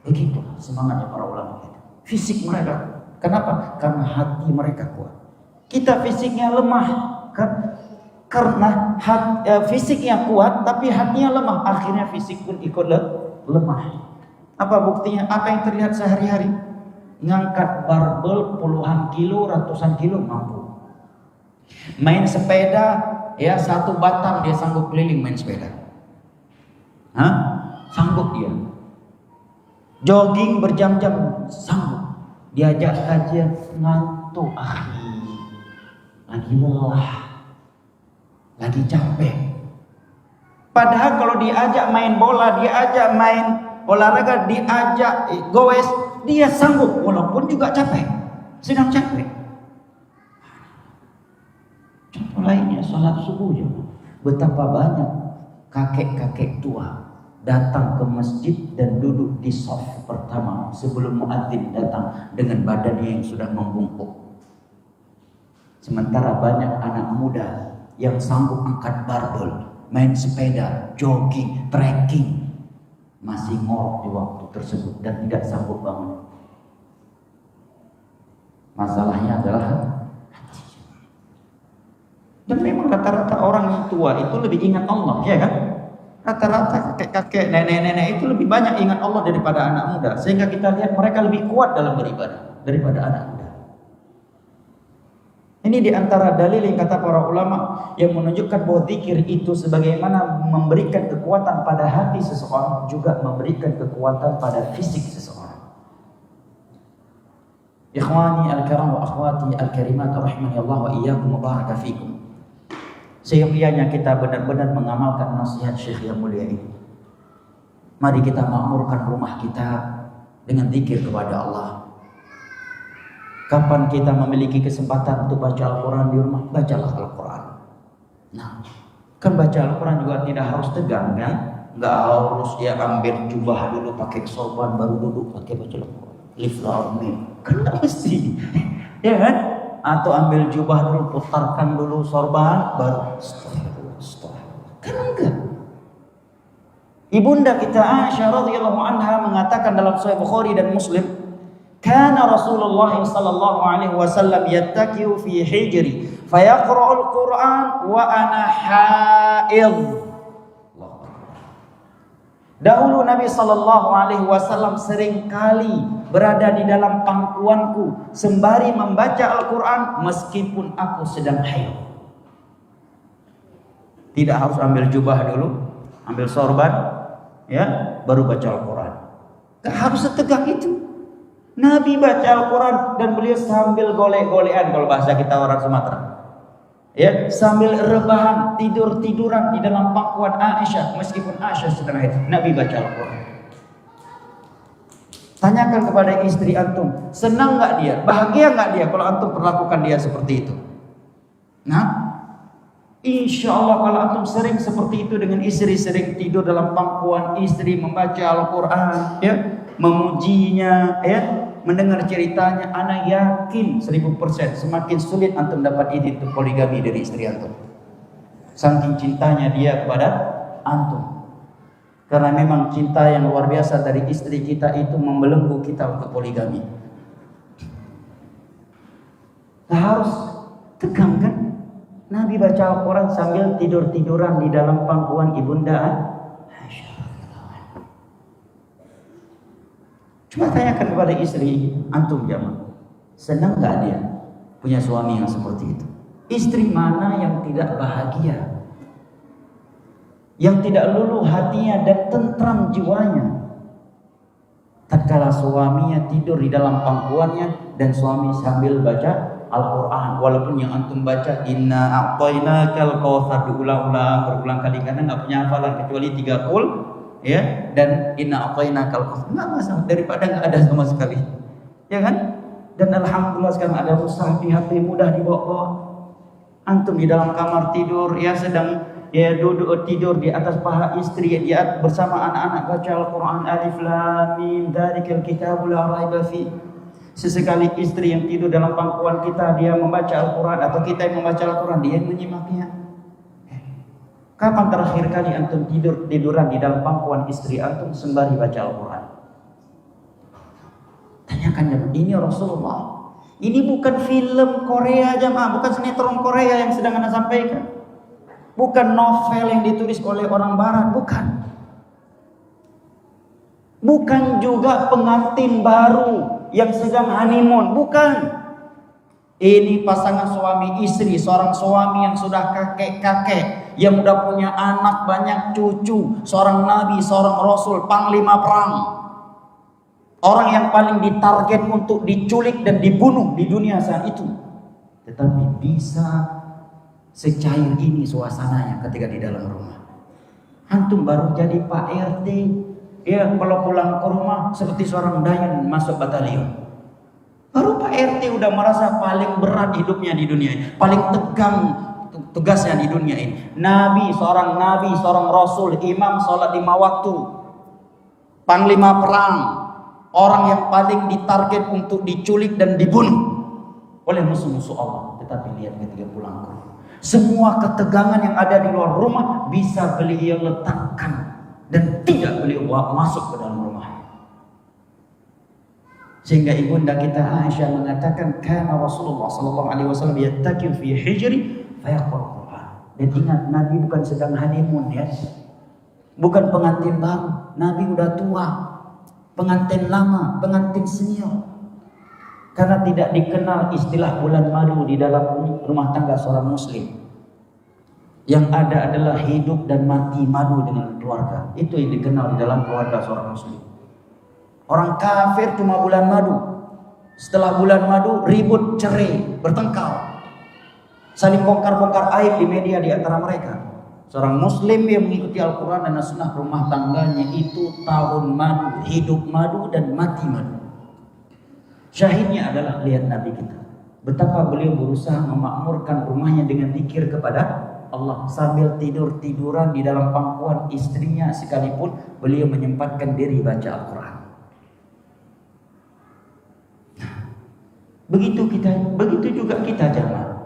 begitu semangatnya para ulama kita. Fisik mereka, kenapa? Karena hati mereka kuat. Kita fisiknya lemah, kan? Karena fisiknya kuat, tapi hatinya lemah, akhirnya fisik pun ikut lemah. Apa buktinya? Apa yang terlihat sehari-hari? Ngangkat barbel puluhan kilo, ratusan kilo mampu. Main sepeda, ya 1 batang dia sanggup keliling main sepeda. Sanggup dia. Jogging berjam-jam sanggup. Diajak kajian ngantuk, lagi lelah, lagi capek. Padahal kalau diajak main bola, diajak main olahraga, diajak goes, dia sanggup walaupun juga capek, sedang capek. Contoh lainnya sholat subuh juga. Betapa banyak kakek-kakek tua datang ke masjid dan duduk di shaf pertama sebelum muadzin datang dengan badannya yang sudah membungkuk. Sementara banyak anak muda yang sanggup angkat barbel, main sepeda, jogging, trekking, masih ngorok di waktu tersebut dan tidak sanggup bangun. Masalahnya adalah hati. Dan memang rata-rata orang yang tua itu lebih ingat Allah, ya kan? Rata-rata kakek-kakek, nenek-nenek itu lebih banyak ingat Allah daripada anak muda, sehingga kita lihat mereka lebih kuat dalam beribadah daripada anak muda. Ini diantara dalil yang kata para ulama yang menunjukkan bahwa zikir itu sebagaimana memberikan kekuatan pada hati seseorang, juga memberikan kekuatan pada fisik seseorang. Ikhwani al-kiram wa akhwati al-karimat rahimani Allah wa iyyakum wa baraka fikum. Seyogyanya kita benar-benar mengamalkan nasihat Syekh yang mulia ini. Mari kita makmurkan rumah kita dengan zikir kepada Allah. Kapan kita memiliki kesempatan untuk baca Al-Quran di rumah, bacalah Al-Quran. Nah, kan baca Al-Quran juga tidak harus tegang, kan? Nggak harus dia ambil jubah dulu, pakai sorban, baru duduk pakai baca Al-Quran. Alif Lam Mim, kan nggak mesti, ya kan? Atau ambil jubah dulu, putarkan dulu sorban, baru Kan enggak. Ibunda kita Aisyah radhiyallahu anha mengatakan dalam Sahih Bukhari dan Muslim, kana Rasulullah sallallahu alaihi wasallam yattaki'u fi hijri fayaqra'ul Qur'an wa ana haid. Dahulu Nabi sallallahu alaihi wasallam seringkali berada di dalam pangkuanku sembari membaca Al-Qur'an meskipun aku sedang haid. Tidak harus ambil jubah dulu, ambil sorban, ya, baru baca Al-Quran. Gak harus setegak itu. Nabi baca Al-Quran dan beliau sambil golek-golekan kalau bahasa kita orang Sumatera. Ya, sambil rebahan, tidur-tiduran di dalam pangkuan Aisyah meskipun Aisyah sedang haid. Nabi baca Al-Quran. Tanyakan kepada istri antum, senang gak dia? Bahagia gak dia kalau antum perlakukan dia seperti itu? Nah, insya Allah kalau antum sering seperti itu dengan istri, sering tidur dalam pangkuan istri, membaca Al-Quran, ya, memujinya, ya, mendengar ceritanya, ana yakin 1000% semakin sulit antum dapat izin untuk poligami dari istri antum. Saking cintanya dia kepada antum. Karena memang cinta yang luar biasa dari istri kita itu membelenggu kita untuk poligami. Nah, harus tegang kan? Nabi baca Al-Quran sambil tidur-tiduran di dalam pangkuan ibunda Aisyah. Coba tanyakan kepada istri antum jamaah, senang gak dia punya suami yang seperti itu? Istri mana yang tidak bahagia, yang tidak luluh hatinya dan tentram jiwanya tatkala suaminya tidur di dalam pangkuannya dan suami sambil baca Al-Quran, walaupun yang antum baca inna a'tainakal kautsar berulang kali karena nggak punya hafalan kecuali 3 qul, ya, dan inna a'tainakal kautsar nggak masalah daripada nggak ada sama sekali, ya kan? Dan alhamdulillah sekarang ada mushaf di HP mudah dibawa. Antum di dalam kamar tidur, ya, sedang ya duduk tidur di atas paha istri, dia bersama anak-anak baca Al-Quran, alif lam mim dzalikal kitabul la raiba fi. Sesekali istri yang tidur dalam pangkuan kita dia membaca Al-Quran, atau kita yang membaca Al-Quran dia yang menyimaknya. Kapan terakhir kali antum tiduran di dalam pangkuan istri antum sembari baca Al-Quran? Tanyakan ya, ini Rasulullah. Ini bukan film Korea jamaah, bukan sinetron Korea yang sedang anda sampaikan, bukan novel yang ditulis oleh orang Barat, bukan juga pengantin baru yang sedang honeymoon, bukan. Ini pasangan suami istri, seorang suami yang sudah kakek-kakek, yang udah punya anak banyak cucu, seorang nabi, seorang rasul, panglima perang, orang yang paling ditarget untuk diculik dan dibunuh di dunia saat itu, tetapi bisa secair ini suasananya ketika di dalam rumah. Antum baru jadi Pak RT, ya, kalau pulang ke rumah seperti seorang dayan masuk batalion. Baru Pak RT udah merasa paling berat hidupnya di dunia ini, paling tegang tugasnya di dunia ini. Nabi, seorang rasul, imam sholat 5 waktu, panglima perang, orang yang paling ditarget untuk diculik dan dibunuh oleh musuh-musuh Allah. Tetapi lihat ketika pulang ke rumah, semua ketegangan yang ada di luar rumah bisa beliau letakkan dan tidak beliau masuk ke dalam rumah. Sehingga ibunda kita Aisyah mengatakan, kana Rasulullah sallallahu alaihi wasallam yattaki'u fi hijri fayaqra'ul Qur'an. Dan ingat, Nabi bukan sedang honeymoon, ya. Bukan pengantin baru, Nabi udah tua, pengantin lama, pengantin senior. Karena tidak dikenal istilah bulan madu di dalam rumah tangga seorang muslim. Yang ada adalah hidup dan mati madu dengan keluarga. Itu yang dikenal di dalam keluarga seorang muslim. Orang kafir cuma bulan madu. Setelah bulan madu ribut, cerai, bertengkar, saling bongkar-bongkar aib di media di antara mereka. Seorang muslim yang mengikuti Al-Quran dan As-Sunnah, rumah tangganya itu tahun madu, hidup madu dan mati madu. Syahidnya adalah lihat Nabi kita, betapa beliau berusaha memakmurkan rumahnya dengan zikir kepada Allah sambil tidur-tiduran di dalam pangkuan istrinya, sekalipun beliau menyempatkan diri baca Al-Quran. Begitu juga kita jamaah.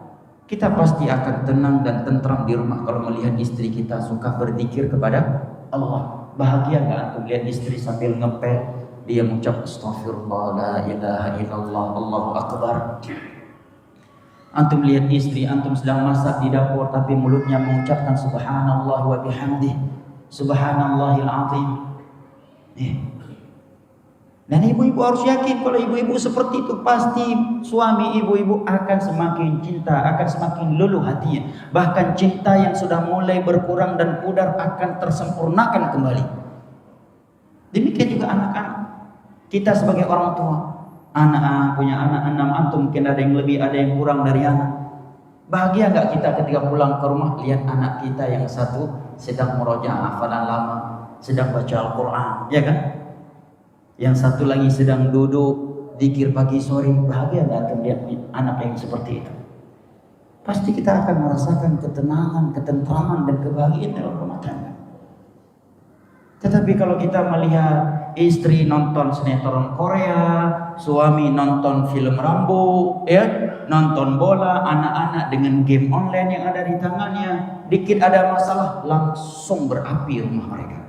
Kita pasti akan tenang dan tentram di rumah kalau melihat istri kita suka berzikir kepada Allah. Bahagia nggak antum lihat istri sambil ngepel dia mengucap astagfirullah la ilaha illallah Allahu akbar. Antum lihat istri antum sedang masak di dapur tapi mulutnya mengucapkan subhanallah wa bihamdih subhanallahil azim. Dan ibu-ibu harus yakin kalau ibu-ibu seperti itu pasti suami ibu-ibu akan semakin cinta, akan semakin luluh hatinya. Bahkan cinta yang sudah mulai berkurang dan pudar akan tersempurnakan kembali. Demikian juga anak-anak. Kita sebagai orang tua, anak punya anak 6, antum mungkin ada yang lebih, ada yang kurang dari anak. Bahagia nggak kita ketika pulang ke rumah lihat anak kita yang satu sedang murojaah hafalan lama, sedang baca Al-Quran, ya kan? Yang satu lagi sedang duduk zikir pagi sore. Bahagia nggak akan lihat anak yang seperti itu? Pasti kita akan merasakan ketenangan, ketentraman dan kebahagiaan dalam rumah tangga. Tetapi kalau kita melihat istri nonton sinetron Korea, suami nonton film Rambo, ya, nonton bola, anak-anak dengan game online yang ada di tangannya, dikit ada masalah langsung berapi rumah mereka.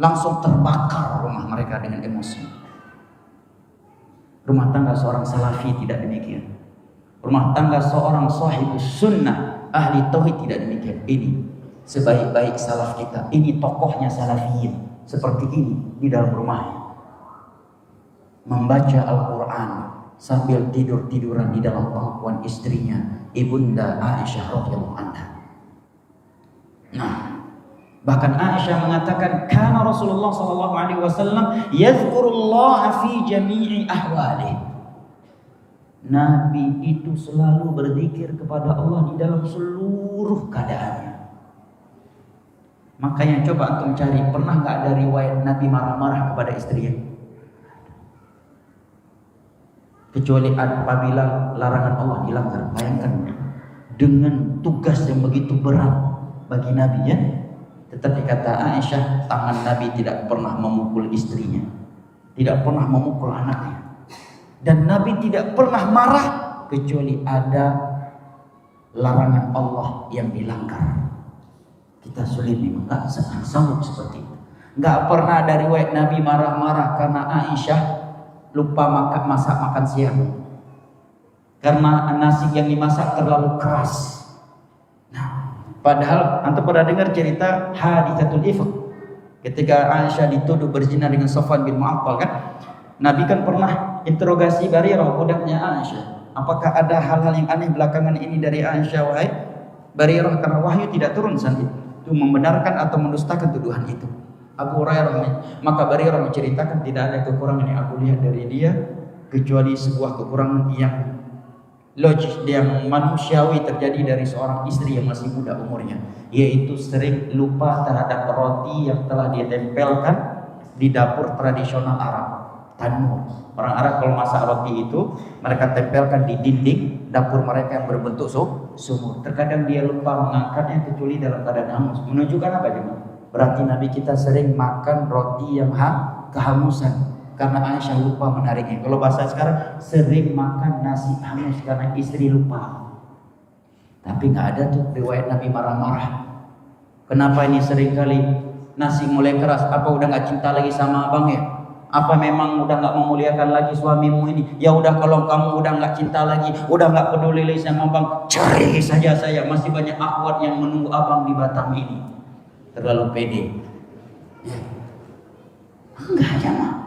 Langsung terbakar rumah mereka dengan emosi. Rumah tangga seorang salafi tidak demikian. Rumah tangga seorang sahibus sunnah, ahli tauhid tidak demikian. Ini sebaik-baik salaf kita. Ini tokohnya salafiyin. Seperti ini di dalam rumahnya. Membaca Al-Quran sambil tidur-tiduran di dalam pangkuan istrinya, Ibunda Aisyah radhiyallahu anha. Nah, bahkan Aisyah mengatakan kana Rasulullah sallallahu alaihi wasallam yadhkurullah fi jami'i ahwalih. Nabi itu selalu berzikir kepada Allah di dalam seluruh keadaannya. Makanya coba antum cari, pernah enggak ada riwayat Nabi marah-marah kepada istrinya? Kecuali apabila larangan Allah dilanggar. Bayangkan dengan tugas yang begitu berat bagi Nabi, ya. Tetapi kata Aisyah, tangan Nabi tidak pernah memukul istrinya, tidak pernah memukul anaknya, dan Nabi tidak pernah marah kecuali ada larangan Allah yang dilanggar. Kita sulit memang nggak sanggup seperti itu. Nggak pernah ada riwayat Nabi marah-marah karena Aisyah lupa makan siang, karena nasi yang dimasak terlalu keras. Padahal antum pernah dengar cerita haditsatul ifk ketika Aisyah dituduh berzina dengan Safwan bin Mu'attal kan? Nabi kan pernah interogasi Barirah budaknya Aisyah. Apakah ada hal-hal yang aneh belakangan ini dari Aisyah wahai Barirah, karena wahyu tidak turun saat itu membenarkan atau mendustakan tuduhan itu. Abu Hurairah, maka Barirah menceritakan tidak ada kekurangan yang aku lihat dari dia kecuali sebuah kekurangan yang logis, yang manusiawi terjadi dari seorang istri yang masih muda umurnya, yaitu sering lupa terhadap roti yang telah dia tempelkan di dapur tradisional Arab, tanur. Orang Arab kalau masak roti itu mereka tempelkan di dinding dapur mereka yang berbentuk sumur. Terkadang dia lupa mengangkatnya kecuali dalam keadaan hangus. Menunjukkan apa juga? Berarti Nabi kita sering makan roti yang kehangusan karena Aisyah lupa menariknya. Kalau bahasa sekarang, sering makan nasi hangus karena istri lupa. Tapi nggak ada tuh riwayat Nabi marah-marah. Kenapa ini sering kali nasi mulai keras? Apa udah nggak cinta lagi sama abang ya? Apa memang udah nggak memuliakan lagi suamimu ini? Ya udah, kalau kamu udah nggak cinta lagi, udah nggak peduli lagi sama abang, cari saja saya. Masih banyak akhwat yang menunggu abang di Batam ini. Terlalu pede. Enggak jamaah.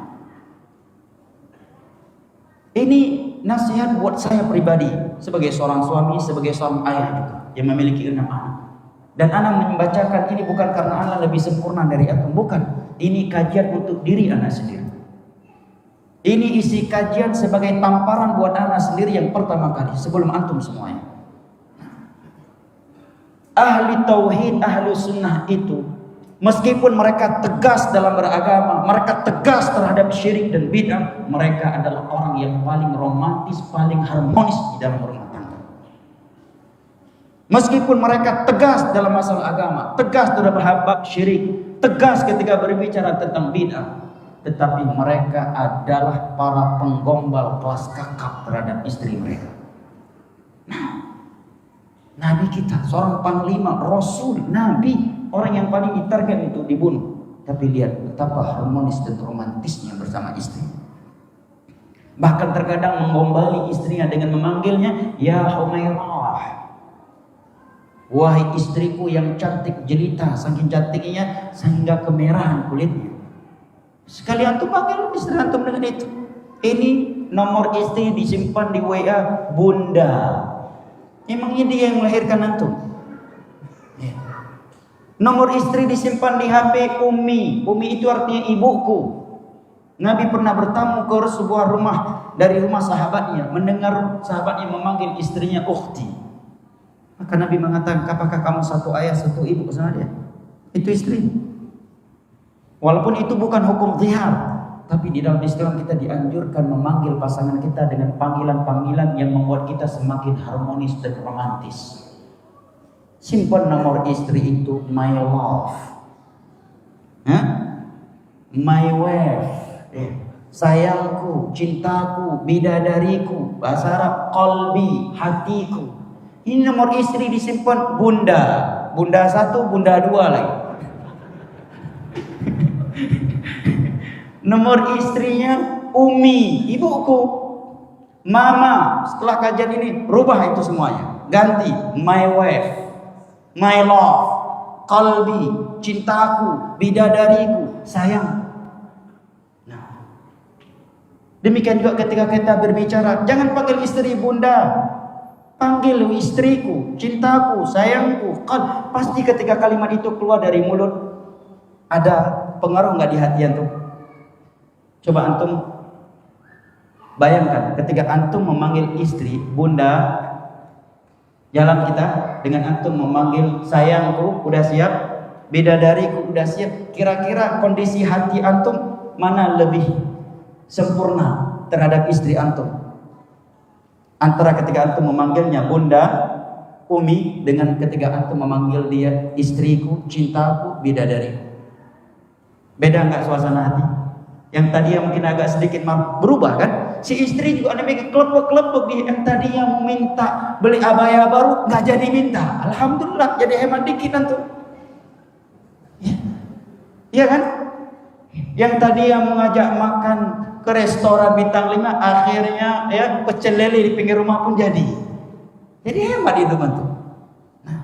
Ini nasihat buat saya pribadi sebagai seorang suami, sebagai seorang ayah juga yang memiliki 6 anak. Dan anak membacakan ini bukan karena anak lebih sempurna dari antum, bukan. Ini kajian untuk diri anak sendiri. Ini isi kajian sebagai tamparan buat anak sendiri yang pertama kali sebelum antum semuanya. Ahli tauhid, ahli sunnah itu meskipun mereka tegas dalam beragama, mereka tegas terhadap syirik dan bid'ah, mereka adalah orang yang paling romantis, paling harmonis di dalam rumah tangga. Meskipun mereka tegas dalam masalah agama, tegas dalam bab syirik, tegas ketika berbicara tentang bid'ah, tetapi mereka adalah para penggombal kelas kakap terhadap istri mereka. Nah, Nabi kita, seorang panglima, rasul, nabi, orang yang paling ditarget untuk dibunuh. Tapi lihat betapa harmonis dan romantisnya bersama istri. Bahkan terkadang menggombali istrinya dengan memanggilnya ya Humairah. Wahai istriku yang cantik jelita, saking cantiknya sehingga kemerahan kulitnya. Sekalian tuh panggil istri antum dengan itu. Ini nomor istri disimpan di WA Bunda. Emangnya dia yang melahirkan antum? Ya. Nomor istri disimpan di HP Umi. Umi itu artinya ibuku. Nabi pernah bertamu ke sebuah rumah dari rumah sahabatnya, mendengar sahabatnya memanggil istrinya ukhti. Maka Nabi mengatakan, apakah kamu satu ayah satu ibu sama dia? Itu istri. Walaupun itu bukan hukum zihar, tapi di dalam Islam kita dianjurkan memanggil pasangan kita dengan panggilan-panggilan yang membuat kita semakin harmonis dan romantis. Simpan nomor istri itu my love, my wife, sayangku, cintaku, bidadariku, bahasa Arab qalbi, hatiku. Ini nomor istri disimpan bunda, bunda satu, bunda dua lagi. Nomor istrinya Umi, ibuku, Mama. Setelah kajian ini rubah itu semuanya, ganti my wife, my love, qalbi, cintaku, bidadariku, sayang. Nah, demikian juga ketika kita berbicara, jangan panggil istri bunda, panggil istriku, cintaku, sayangku. Pasti ketika kalimat itu keluar dari mulut ada pengaruh nggak di hati antum? Coba antum bayangkan ketika antum memanggil istri bunda, jalan kita dengan antum memanggil sayangku udah siap, bidadariku udah siap. Kira-kira kondisi hati antum mana lebih sempurna terhadap istri antum? Antara ketika antum memanggilnya bunda, umi, dengan ketika antum memanggil dia istriku, cintaku, bidadariku. Beda nggak suasana hati? Yang tadi yang mungkin agak sedikit berubah kan? Si istri juga ada mikir kelepek-kelepek dia, yang tadinya mau minta beli abaya baru nggak jadi minta. Alhamdulillah jadi hemat dikit antum. Ya. Iya kan? Yang tadi yang mengajak makan ke restoran bintang 5 akhirnya ya pecel lele di pinggir rumah pun jadi. Jadi hemat itu antum. Nah,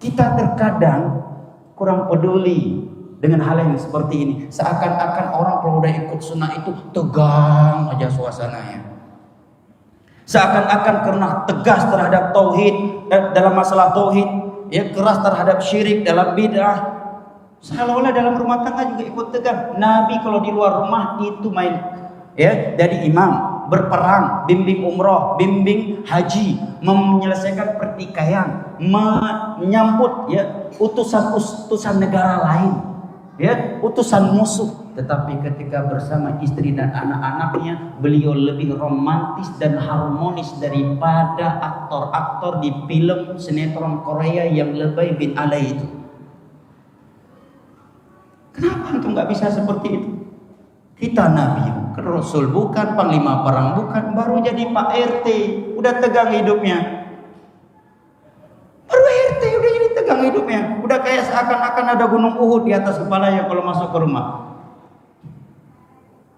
kita terkadang kurang peduli dengan hal yang seperti ini. Seakan-akan orang kalau udah ikut sunnah itu tegang aja suasananya. Seakan-akan karena tegas terhadap tauhid, dalam masalah tauhid, ya keras terhadap syirik dalam bid'ah. Seolah-olah dalam rumah tangga juga ikut tegang. Nabi kalau di luar rumah itu main ya jadi imam, berperang, bimbing umroh, bimbing haji, menyelesaikan pertikaian, menyambut ya utusan-utusan negara lain, ya utusan musuh. Tetapi ketika bersama istri dan anak-anaknya, beliau lebih romantis dan harmonis daripada aktor-aktor di film sinetron Korea yang lebay bin alay itu. Kenapa antum nggak bisa seperti itu? Kita nabi, rasul bukan, panglima perang bukan, baru jadi Pak RT, udah tegang hidupnya. Baru RT udah jadi tegang hidupnya, udah kayak seakan-akan ada gunung Uhud di atas kepalanya kalau masuk ke rumah.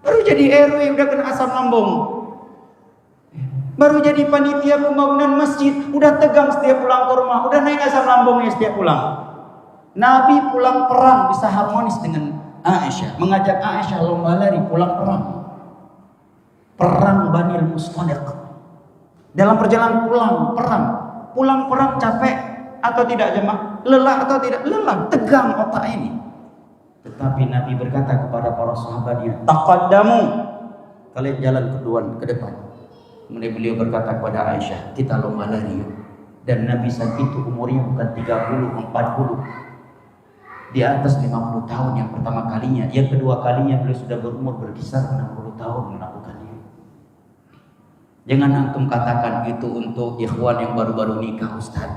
Baru jadi RW udah kena asam lambung. Baru jadi panitia pembangunan masjid, udah tegang setiap pulang ke rumah, udah naik asam lambungnya setiap pulang. Nabi pulang perang bisa harmonis dengan Aisyah, mengajak Aisyah lomba lari pulang perang. Perang Banil Mustaliq. Dalam perjalanan pulang perang capek atau tidak jemaah? Lelah atau tidak? Lelah, tegang otak ini. Tetapi Nabi berkata kepada para sahabatnya, taqaddamu, kalian jalan ke depan. Kemudian beliau berkata kepada Aisyah, kita lomba lari. Dan Nabi saat itu umurnya bukan 30, 40. Di atas 50 tahun yang pertama kalinya. Yang kedua kalinya beliau sudah berumur berkisar 60 tahun melakukannya. Jangan antum katakan itu untuk ikhwan yang baru-baru nikah, Ustaz.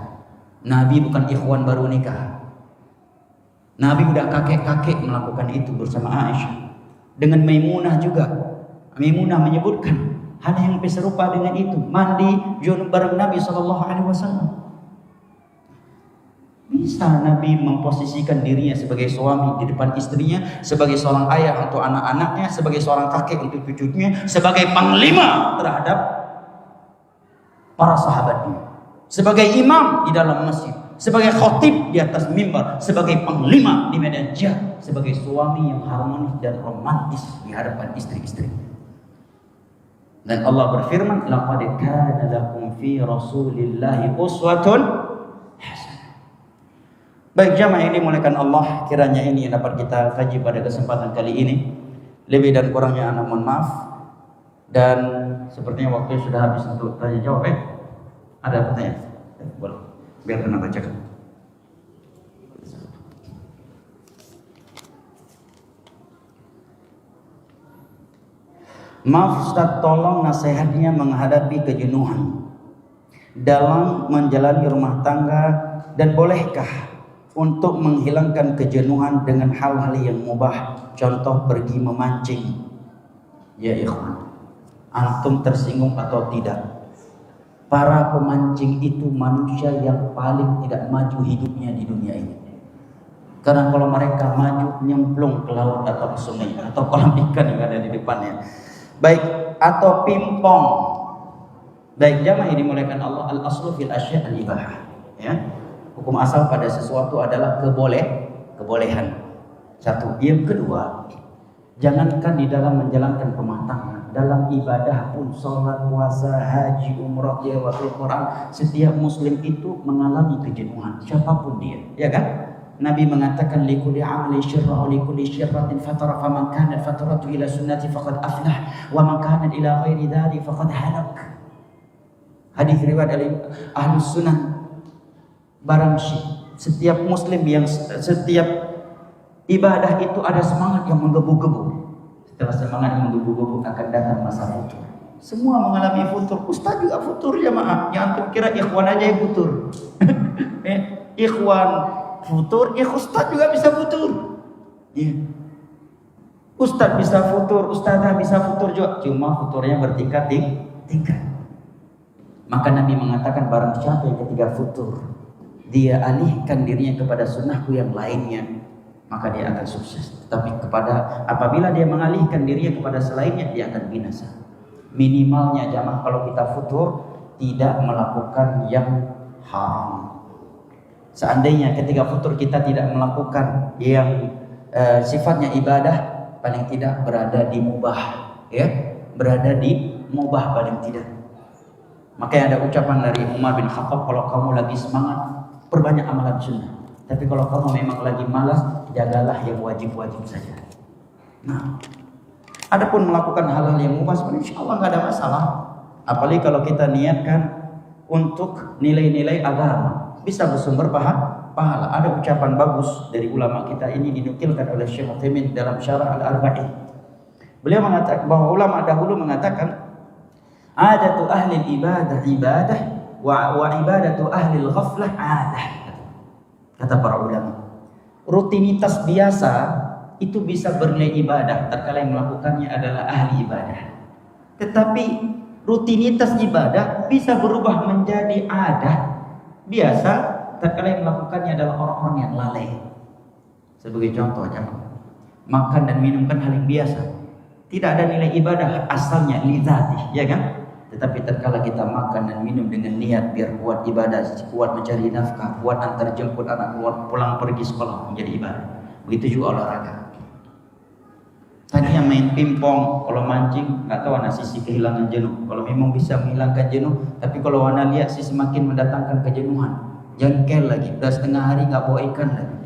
Nabi bukan ikhwan baru nikah. Nabi udah kakek-kakek melakukan itu bersama Aisyah. Dengan Maimunah juga. Maimunah menyebutkan hal yang serupa dengan itu. Mandi junub bareng Nabi SAW. Bisa Nabi memposisikan dirinya sebagai suami di depan istrinya, sebagai seorang ayah untuk anak-anaknya, sebagai seorang kakek untuk cucunya, sebagai panglima terhadap para sahabatnya, sebagai imam di dalam masjid, sebagai khatib di atas mimbar, sebagai panglima di medan jihad, sebagai suami yang harmonis dan romantis di hadapan istri-istri. Dan Allah berfirman, laqad kana lakum fi rasulillahi uswatun hasanah. Baik jamaah yang dimuliakan Allah, kiranya ini yang dapat kita kaji pada kesempatan kali ini. Lebih dan kurangnya anak mohon maaf. Dan sepertinya waktu sudah habis untuk tanya jawab. Ada pertanyaan? Boleh. Biar kena bacakan. Maaf Ustaz, tolong nasihatnya menghadapi kejenuhan dalam menjalani rumah tangga, dan bolehkah untuk menghilangkan kejenuhan dengan hal-hal yang mubah, contoh pergi memancing. Ya ikhwan, antum tersinggung atau tidak? Para pemancing itu manusia yang paling tidak maju hidupnya di dunia ini. Karena kalau mereka maju nyemplung ke laut atau ke sungai atau kolam ikan yang ada di depannya. Baik, atau pimpong. Baik jamaah ini dimuliakan Allah, al-aslu fil asya' al-ibahah. Ya. Hukum asal pada sesuatu adalah kebolehan. Satu. Yang kedua, jangankan di dalam menjalankan rumah tangga, dalam ibadah pun, sholat, puasa, haji, umrah, tilawatul Quran, setiap muslim itu mengalami kejenuhan, siapapun dia, ya kan? Nabi mengatakan likulli amali syirra wa likulli syirratin fatara, faman kanat fataratu ila sunnati faqad aflah wa man kanat ila ghairi dzalik faqad halak. Hadis riwayat Ahlus Sunan. Barang setiap muslim yang setiap ibadah itu ada semangat yang menggebu-gebu. Setelah semangat yang menggebu-gebu akan datang masa futur. Semua mengalami futur. Ustaz juga futur jemaah. Yang antum kira ikhwan aja yang futur. Ikhwan futur, ustaz juga bisa futur. Ya. Ustaz bisa futur, ustazah bisa futur juga. Cuma futurnya bertingkat-tingkat. Maka Nabi mengatakan barang siapa yang ketika futur dia alihkan dirinya kepada sunnahku yang lainnya, maka dia akan sukses. Tapi apabila dia mengalihkan dirinya kepada selainnya, dia akan binasa. Minimalnya jamaah kalau kita futur tidak melakukan yang haram. Seandainya ketika futur kita tidak melakukan yang sifatnya ibadah, paling tidak berada di mubah, ya, berada di mubah paling tidak. Makanya ada ucapan dari Umar bin Khattab, kalau kamu lagi semangat, perbanyak amalan sunnah. Tapi kalau kamu memang lagi malas, jagalah yang wajib-wajib saja. Nah, adapun melakukan hal-hal yang mubah, insya Allah nggak ada masalah. Apalagi kalau kita niatkan untuk nilai-nilai agama, bisa bersumber pahala. Ada ucapan bagus dari ulama kita ini dinukilkan oleh Syekh Utsaimin dalam Syarah Al-Arba'in. Beliau mengatakan bahwa ulama dahulu mengatakan adatu ahli ibadah wa ibadatu ahli ghaflah adah. Kata para ulama, rutinitas biasa itu bisa bernilai ibadah tatkala yang melakukannya adalah ahli ibadah. Tetapi rutinitas ibadah bisa berubah menjadi adat biasa tatkala yang melakukannya adalah orang-orang yang lalai. Sebagai contoh makan dan minum kan hal yang biasa. Tidak ada nilai ibadah asalnya lidzati, ya kan? Tetapi tatkala kita makan dan minum dengan niat biar kuat ibadah, kuat mencari nafkah, kuat antar jemput anak, kuat pulang pergi sekolah, menjadi ibadah. Begitu juga olahraga. Tadinya main pingpong, kalau mancing nggak tahu anak sisi kehilangan jenuh. Kalau memang bisa menghilangkan jenuh, tapi kalau anak lihat sih semakin mendatangkan kejenuhan. Jengkel lagi, udah setengah hari nggak bawa ikan lagi.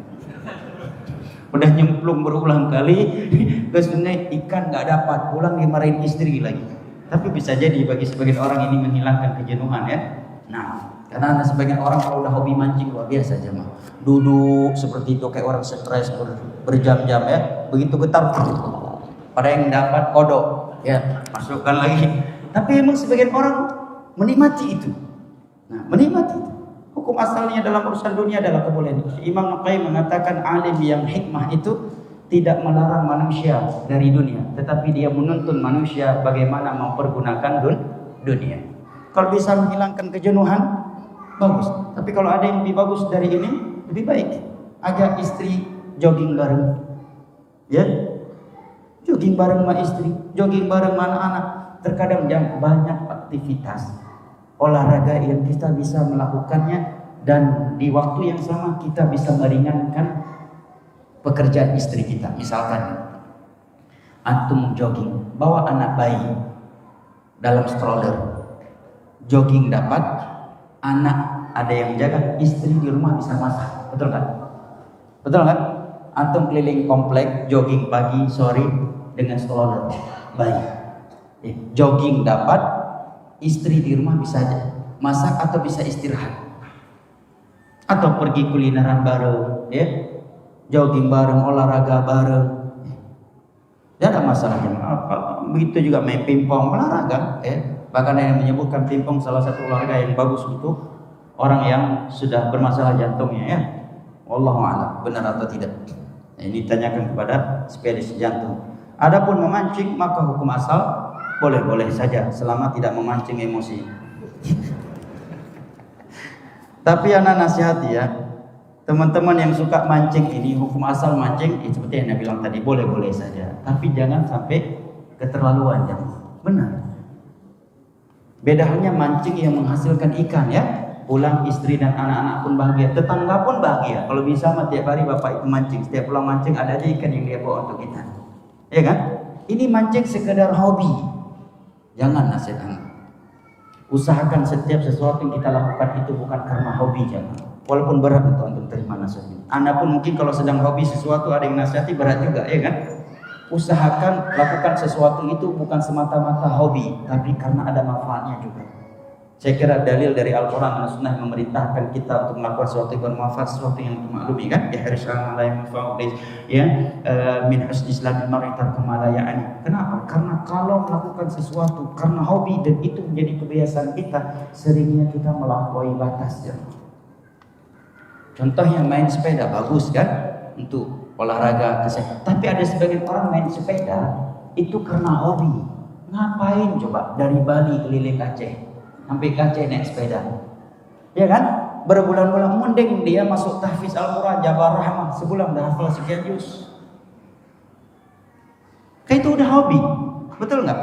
Udah nyemplung berulang kali ke sungai, ikan nggak dapat, pulang dimarahin istri lagi. Tapi bisa jadi bagi sebagian orang ini menghilangkan kejenuhan, ya. Nah, karena ada sebagian orang kalau udah hobi mancing luar biasa aja mah. Duduk seperti itu kayak orang stres berjam-jam, ya. Begitu getar, pada yang dapat kodok, ya, masukkan lagi. Tapi emang sebagian orang menikmati itu. Nah, menikmati itu. Hukum asalnya dalam urusan dunia adalah kebolehan. Imam Qayyim mengatakan alim yang hikmah itu tidak melarang manusia dari dunia, tetapi dia menuntun manusia bagaimana mempergunakan dunia. Kalau bisa menghilangkan kejenuhan, bagus. Tapi kalau ada yang lebih bagus dari ini, lebih baik ajak istri jogging bareng, ya, jogging bareng sama istri, jogging bareng sama anak-anak. Terkadang banyak aktivitas olahraga yang kita bisa melakukannya dan di waktu yang sama kita bisa meringankan pekerjaan istri kita. Misalkan antum jogging, bawa anak bayi dalam stroller, jogging dapat, anak ada yang jaga, istri di rumah bisa masak, betul kan? Betul kan? Antum keliling komplek, jogging pagi, sore dengan stroller bayi. Jogging dapat, istri di rumah bisa aja masak atau bisa istirahat, atau pergi kulineran bareng, ya, jogging bareng, olahraga bareng, tidak ada masalah. Begitu juga main pingpong, olahraga, ya. Bahkan yang menyebutkan pingpong salah satu olahraga yang bagus untuk orang yang sudah bermasalah jantungnya, ya. Wallahu a'lam, benar atau tidak? Ini ditanyakan kepada spesialis jantung. Adapun memancing, maka hukum asal boleh-boleh saja selama tidak memancing emosi. Tapi anak nasihati ya, teman-teman yang suka mancing ini, hukum asal mancing seperti yang Anda bilang tadi, boleh-boleh saja. Tapi jangan sampai keterlaluan, ya. Benar. Beda halnya mancing yang menghasilkan ikan, ya. Pulang istri dan anak-anak pun bahagia, tetangga pun bahagia. Kalau bisa mah tiap hari bapak itu mancing, setiap pulang mancing ada aja ikan yang dia bawa untuk kita. Ya kan? Ini mancing sekedar hobi. Jangan nasihat anak. Usahakan setiap sesuatu yang kita lakukan itu bukan karena hobi, jangan. Walaupun berat untuk terima nasihatnya. Anda pun mungkin kalau sedang hobi sesuatu ada yang nasihati berat juga, ya kan? Usahakan lakukan sesuatu itu bukan semata-mata hobi, tapi karena ada manfaatnya juga. Saya kira dalil dari Al-Quran dan Sunnah memerintahkan kita untuk melakukan sesuatu yang bermanfaat, sesuatu yang maklumi, kan? Ya harus ya min husni islamil mar'i tarku ma la ya'ni. Kenapa? Karena kalau melakukan sesuatu karena hobi dan itu menjadi kebiasaan kita, seringnya kita melampaui batas, ya. Contohnya main sepeda bagus, kan? Untuk olahraga kesehatan. Tapi ada sebagian orang main sepeda itu karena hobi. Ngapain coba dari Bali keliling Aceh sampai Aceh naik sepeda, ya kan? Berbulan-bulan, mending dia masuk tahfiz Al-Quran, Jabar Rahmah, sebulan dah hafal sekian juz. Kayak itu udah hobi, betul nggak?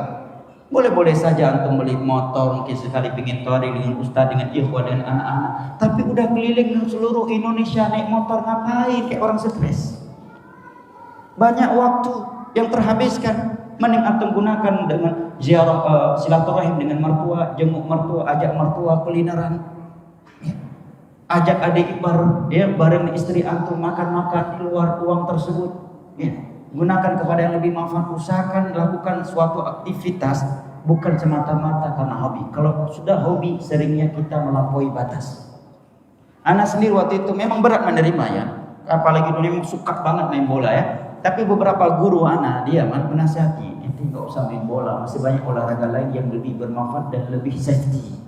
Boleh-boleh saja antum beli motor, mungkin sekali pingin touring dengan ustaz, dengan ikhwah dan anak-anak. Tapi udah keliling seluruh Indonesia naik motor, ngapain? Kayak orang stres. Banyak waktu yang terhabiskan. Mending antum gunakan dengan ziarah, silaturahim dengan mertua, jenguk mertua, ajak mertua kulineran, ya. Ajak adik ipar, ya, bareng istri antum makan-makan, keluar uang tersebut, ya. Gunakan kepada yang lebih manfaat. Usahakan lakukan suatu aktivitas bukan semata-mata karena hobi. Kalau sudah hobi, seringnya kita melampaui batas. Anak sendiri waktu itu memang berat menerima, ya. Apalagi dulu memang suka banget main bola, ya. Tapi beberapa guru anak dia menasihati, ente nggak usah main bola, masih banyak olahraga lain yang lebih bermanfaat dan lebih safety.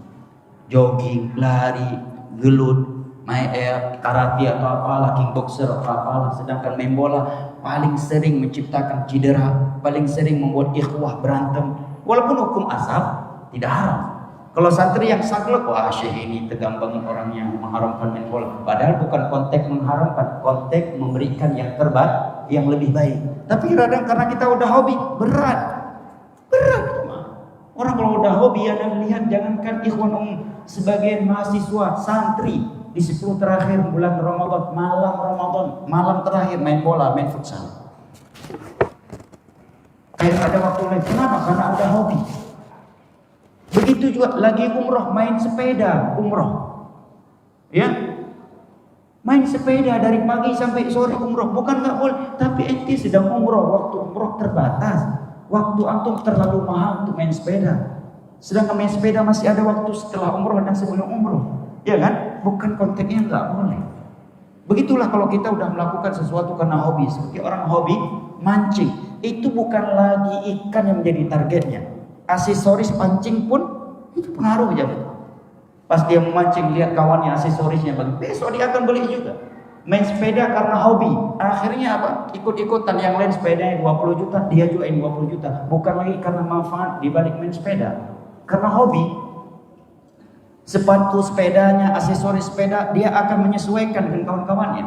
Jogging, lari, gelut, main karate atau apalah, kickboxer atau apalah. Sedangkan main bola paling sering menciptakan cedera, paling sering membuat ikhwah berantem. Walaupun hukum asal tidak haram. Kalau santri yang saklek, wah syekh ini tegang banget orang yang mengharamkan main bola. Padahal bukan konteks mengharamkan, konteks memberikan yang terbaik, yang lebih baik. Tapi kadang karena kita udah hobi, berat. Orang kalau udah hobi, Anda lihat, jangankan ikhwan sebagian mahasiswa, santri di 10 terakhir bulan Ramadan, malam terakhir main bola, main futsal. Kayak ada waktu lain. Kenapa? Karena udah hobi. Begitu juga lagi umroh, main sepeda umroh, ya, main sepeda dari pagi sampai sore umroh. Bukan nggak boleh, tapi ente sedang umroh, waktu umroh terbatas, waktu antum terlalu mahal untuk main sepeda. Sedangkan main sepeda masih ada waktu setelah umroh dan sebelum umroh, ya kan? Bukan konteksnya nggak boleh. Begitulah kalau kita udah melakukan sesuatu karena hobi, seperti orang hobi mancing, itu bukan lagi ikan yang menjadi targetnya. Aksesoris pancing pun itu pengaruh aja. Pas dia memancing, lihat kawannya aksesorisnya bagus, besok dia akan beli juga. Main sepeda karena hobi, akhirnya apa? Ikut-ikutan, yang lain sepedanya 20 juta, dia juga yang 20 juta. Bukan lagi karena manfaat di balik main sepeda, karena hobi. sepatu sepedanya, aksesoris sepeda, dia akan menyesuaikan dengan kawan-kawannya.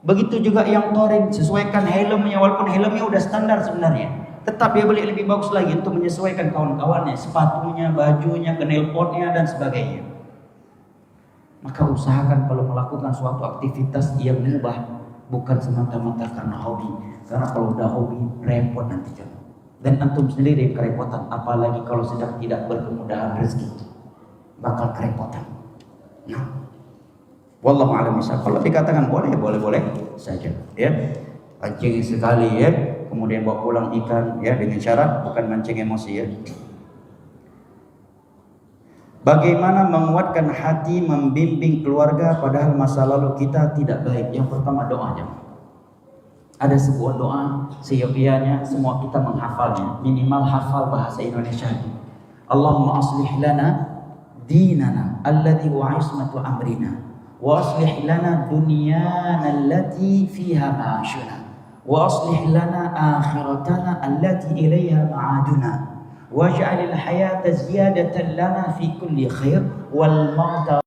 Begitu juga yang touring, sesuaikan helmnya, walaupun helmnya udah standar sebenarnya, tetap dia beli lebih bagus lagi untuk menyesuaikan kawan-kawannya, sepatunya, bajunya, knalpotnya dan sebagainya. Maka usahakan kalau melakukan suatu aktivitas yang mubah, bukan semata-mata karena hobi. Karena kalau udah hobi, repot nanti kan. Dan antum sendiri kerepotan, apalagi kalau sedang tidak berkemudahan rezeki, bakal kerepotan. Nah, wallahu a'lam bishawab. Kalau dikatakan boleh, boleh saja. Ya, pancing sekali ya, kemudian bawa pulang ikan ya, dengan syarat bukan mancing emosi ya. Bagaimana menguatkan hati membimbing keluarga padahal masa lalu kita tidak baik? Yang pertama doanya. Ada sebuah doa seyogianya semua kita menghafalnya, minimal hafal bahasa Indonesia. Allahumma aslih lana dinana alladhi wa ismatu amrina wa aslih lana dunyana allati fiha ma'ashuna wa aslih lana akhiratana allati ilayha ma'aduna waj'alil hayata ziyadatan lana fi kulli khair wal mauta.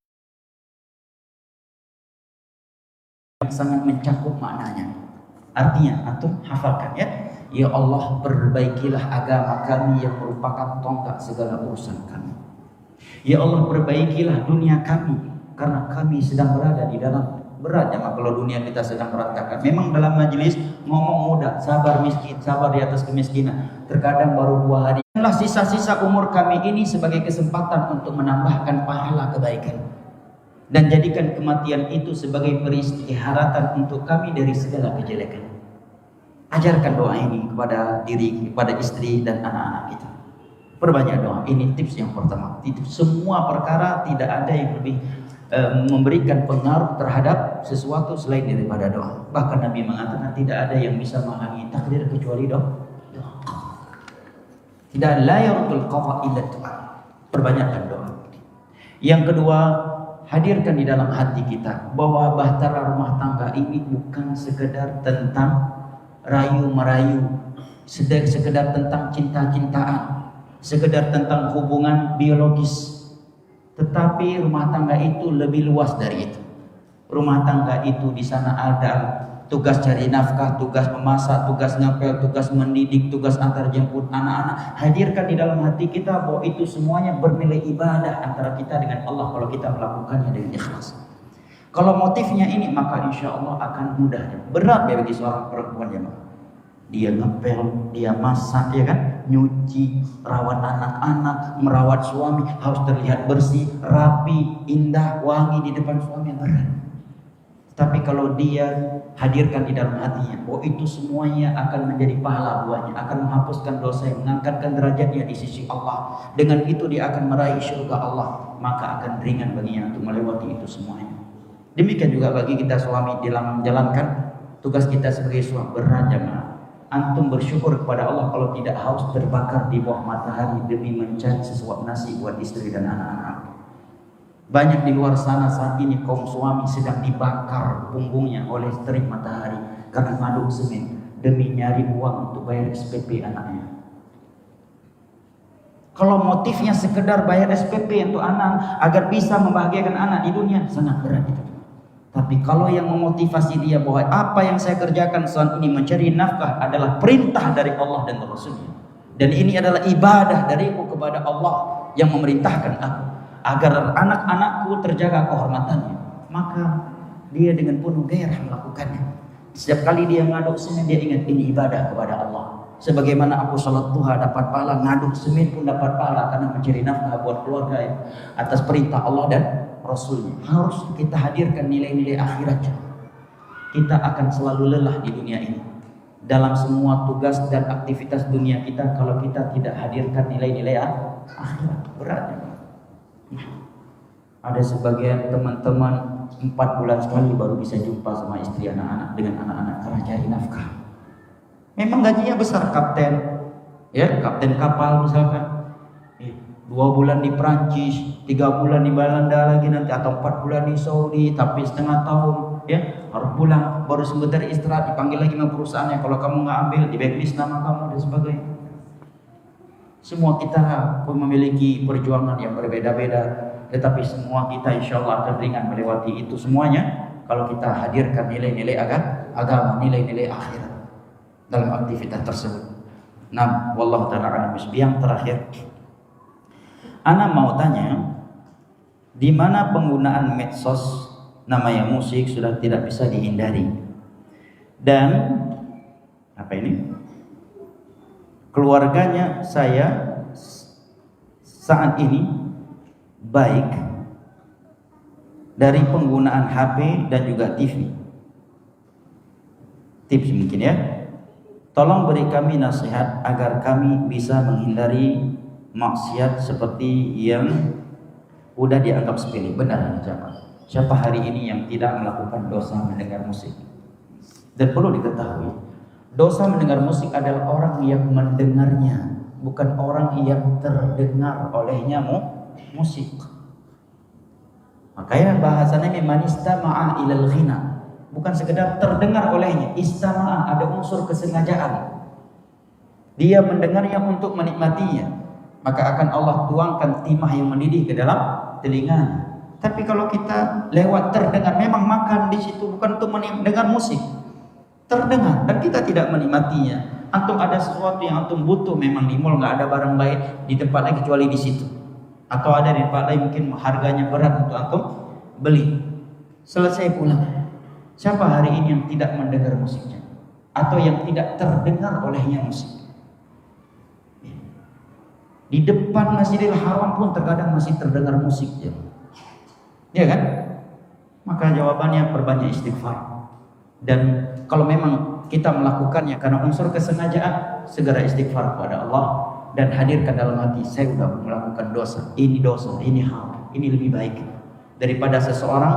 Sangat mencakup maknanya. Artinya antum hafalkan ya. Ya Allah, perbaikilah agama kami yang merupakan tonggak segala urusan kami. Ya Allah, perbaikilah dunia kami karena kami sedang berada di dalam berat. Ya, kalau dunia kita sedang berantakan. Memang dalam majelis ngomong mudah, sabar miskin, sabar di atas kemiskinan. Terkadang baru 2 hari. Inilah sisa-sisa umur kami ini sebagai kesempatan untuk menambahkan pahala kebaikan. Dan jadikan kematian itu sebagai peristiharatan untuk kami dari segala kejelekan. Ajarkan doa ini kepada diri, kepada istri dan anak-anak kita. Perbanyak doa. Ini tips yang pertama. Semua perkara tidak ada yang lebih memberikan pengaruh terhadap sesuatu selain daripada doa. Bahkan Nabi mengatakan tidak ada yang bisa menghalangi takdir kecuali doa. Tidak la yardul qada illa doa. Perbanyakkan doa. Yang kedua, hadirkan di dalam hati kita bahwa bahtera rumah tangga ini bukan sekedar tentang rayu-merayu, sekedar tentang cinta-cintaan, sekedar tentang hubungan biologis. Tetapi rumah tangga itu lebih luas dari itu. Rumah tangga itu di sana ada tugas cari nafkah, tugas memasak, tugas ngapel, tugas mendidik, tugas antar jemput anak-anak. Hadirkan di dalam hati kita bahwa itu semuanya bernilai ibadah antara kita dengan Allah kalau kita melakukannya dengan ikhlas. Kalau motifnya ini, maka insya Allah akan mudah. Berat bagi seorang perempuan ya, dia ngepel, dia masak ya kan, nyuci, rawat anak-anak, merawat suami, harus terlihat bersih, rapi, indah, wangi di depan suami yang berat. Tapi kalau dia hadirkan di dalam hatinya bahwa itu semuanya akan menjadi pahala buahnya, akan menghapuskan dosa, mengangkatkan derajatnya di sisi Allah. Dengan itu dia akan meraih surga Allah, maka akan ringan baginya untuk melewati itu semuanya. Demikian juga bagi kita suami dalam menjalankan tugas kita sebagai suami. Berat jemaah. Antum bersyukur kepada Allah kalau tidak haus terbakar di bawah matahari demi mencari sesuap nasi buat istri dan anak-anak. Banyak di luar sana saat ini kaum suami sedang dibakar punggungnya oleh terik matahari karena ngaduk semen demi nyari uang untuk bayar SPP anaknya. Kalau motifnya sekedar bayar SPP untuk anak agar bisa membahagiakan anak di dunia, sangat berat itu. Tapi kalau yang memotivasi dia bahwa apa yang saya kerjakan saat ini mencari nafkah adalah perintah dari Allah dan Rasulnya, dan ini adalah ibadah dariku kepada Allah yang memerintahkan aku agar anak-anakku terjaga kehormatannya, maka dia dengan penuh gairah melakukannya. Setiap kali dia ngaduk semen, dia ingat ini ibadah kepada Allah. Sebagaimana aku sholat duha dapat pahala, ngaduk semen pun dapat pahala karena mencari nafkah buat keluarga ya, atas perintah Allah dan Rasulnya. Harus kita hadirkan nilai-nilai akhiratnya. Kita akan selalu lelah di dunia ini dalam semua tugas dan aktivitas dunia kita kalau kita tidak hadirkan nilai-nilai akhirat. Beratnya. Ada sebagian teman-teman 4 bulan sekali baru bisa jumpa sama istri anak-anak dengan anak-anak karena cari nafkah. Memang gajinya besar, kapten, ya kapten kapal misalkan. 2 bulan di Prancis, 3 bulan di Belanda lagi nanti, atau 4 bulan di Saudi, tapi setengah tahun, ya harus pulang, baru sebentar istirahat, dipanggil lagi sama perusahaannya, kalau kamu nggak ambil, di blacklist nama kamu dan sebagainya. Semua kita pun memiliki perjuangan yang berbeda-beda. tetapi semua kita insya Allah akan ringan melewati itu semuanya kalau kita hadirkan nilai-nilai agama, nilai-nilai akhirat dalam aktivitas tersebut. Nah, wallahu ta'ala alam. Yang terakhir, ana mau tanya, di mana penggunaan medsos namanya musik sudah tidak bisa dihindari, dan apa ini, keluarganya saya saat ini baik dari penggunaan HP dan juga TV. Tips mungkin ya, tolong beri kami nasihat agar kami bisa menghindari maksiat seperti yang udah dianggap sepele. Benar jamaah, siapa hari ini yang tidak melakukan dosa mendengar musik? Dan perlu diketahui, dosa mendengar musik adalah orang yang mendengarnya, bukan orang yang terdengar olehnya musik. Makanya bahasanya memang istama'a ilal ghina, bukan sekedar terdengar olehnya. Istama'a, ada unsur kesengajaan. Dia mendengarnya untuk menikmatinya, maka akan Allah tuangkan timah yang mendidih ke dalam telinganya. Tapi kalau kita lewat terdengar, memang makan di situ bukan untuk mendengar musik, terdengar dan kita tidak menikmatinya. Antum ada sesuatu yang antum butuh, memang di mall nggak ada barang baik di tempat lain kecuali di situ, atau ada di tempat lain mungkin harganya berat untuk antum beli. Selesai pulang, siapa hari ini yang tidak mendengar musiknya atau yang tidak terdengar olehnya musik? Di depan Masjidil Haram pun terkadang masih terdengar musik ya kan? Maka jawabannya perbanyak istighfar. Dan kalau memang kita melakukannya karena unsur kesengajaan, segera istighfar kepada Allah dan hadirkan dalam hati, saya sudah melakukan dosa, ini hal, ini lebih baik daripada seseorang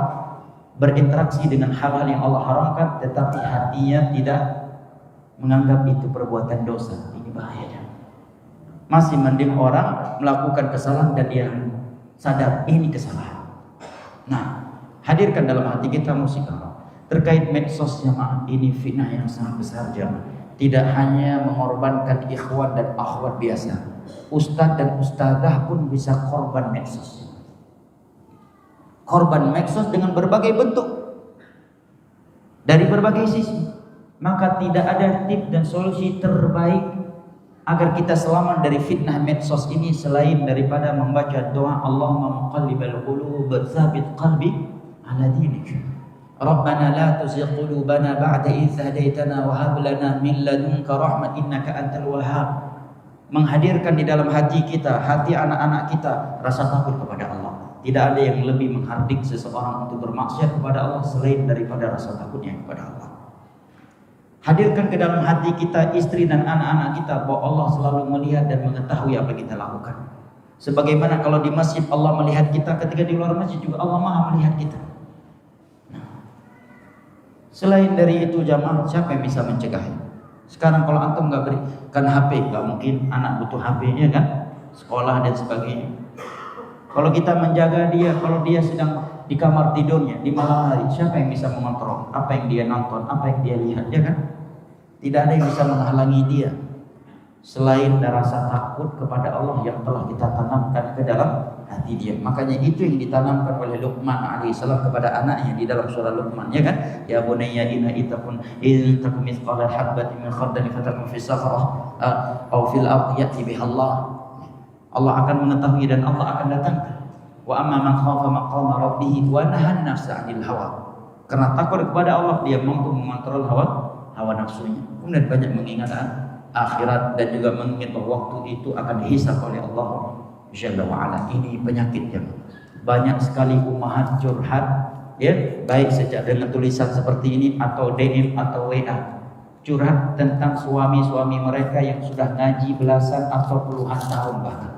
berinteraksi dengan hal-hal yang Allah haramkan tetapi hatinya tidak menganggap itu perbuatan dosa. Ini bahayanya. Masih mending orang melakukan kesalahan dan dia sadar ini kesalahan. Nah, hadirkan dalam hati kita musik Allah. Terkait medsos jamaah, ini fitnah yang sangat besar jamaah. Tidak hanya mengorbankan ikhwan dan akhwat biasa, ustadz dan ustadzah pun bisa korban medsos. Korban medsos dengan berbagai bentuk, dari berbagai sisi. Maka tidak ada tips dan solusi terbaik agar kita selamat dari fitnah medsos ini selain daripada membaca doa Allahumma muqallibal qulub tsabbit qalbi ala dinik. Rabbana la tuzigh qulubana ba'da idh hadaitana wa hab lana min ladunka rahmah innaka antal wahhab. Menghadirkan di dalam hati kita, hati anak-anak kita, rasa takut kepada Allah. Tidak ada yang lebih menghardik seseorang untuk bermaksiat kepada Allah selain daripada rasa takutnya kepada Allah. Hadirkan ke dalam hati kita, istri dan anak-anak kita, bahwa Allah selalu melihat dan mengetahui apa yang kita lakukan. Sebagaimana kalau di masjid Allah melihat kita, ketika di luar masjid juga Allah Maha melihat kita. Selain dari itu jamaah, siapa yang bisa mencegahnya? Sekarang kalau antum nggak berikan HP, nggak mungkin anak butuh HP-nya kan, sekolah dan sebagainya. Kalau kita menjaga dia, kalau dia sedang di kamar tidurnya di malam hari, siapa yang bisa mengontrol apa yang dia nonton, apa yang dia lihat, ya kan? Tidak ada yang bisa menghalangi dia selain rasa takut kepada Allah yang telah kita tanamkan ke dalam hati dia. Makanya itu yang ditanamkan oleh Luqman alaihissalam kepada anaknya di dalam surah Luqman, ya kan? Ya bunayya inna itakun in takum mithqala habatin min khardalin fatakun fi sakrah aw fil ardi ya'ti biha Allah. Allah akan mengetahui dan Allah akan datangkan. Wa amma man khafa maqama rabbih wa nahan nafsa 'anil hawa. Karena takut kepada Allah, dia mampu mengontrol hawa nafsunya. Kemudian banyak mengingat akhirat dan juga mengingat bahwa waktu itu akan dihisab oleh Allah Jalla wa ala. Ini penyakit yang banyak sekali ummahat curhat, ya, baik sejak dengan tulisan seperti ini atau DM atau WA, curhat tentang suami-suami mereka yang sudah ngaji belasan atau puluhan tahun bahkan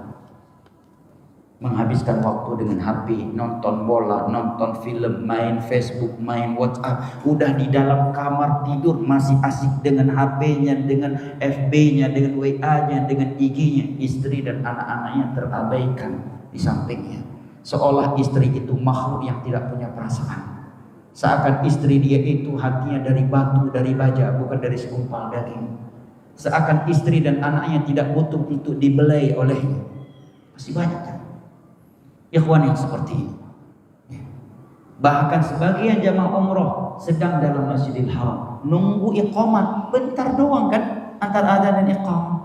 menghabiskan waktu dengan HP, nonton bola, nonton film, main Facebook, main WhatsApp. Udah di dalam kamar tidur masih asik dengan HP-nya, dengan FB-nya, dengan WA-nya, dengan IG-nya. Istri dan anak-anaknya terabaikan di sampingnya. Seolah istri itu makhluk yang tidak punya perasaan. Seakan istri dia itu hatinya dari batu, dari baja, bukan dari segumpal daging. Seakan istri dan anaknya tidak butuh untuk dibelai olehnya. Masih banyak kan? ikhwan yang seperti ini. Bahkan sebagian jamaah umroh sedang dalam Masjidil Haram, nunggu iqamat bentar doang kan antara adzan dan iqamah.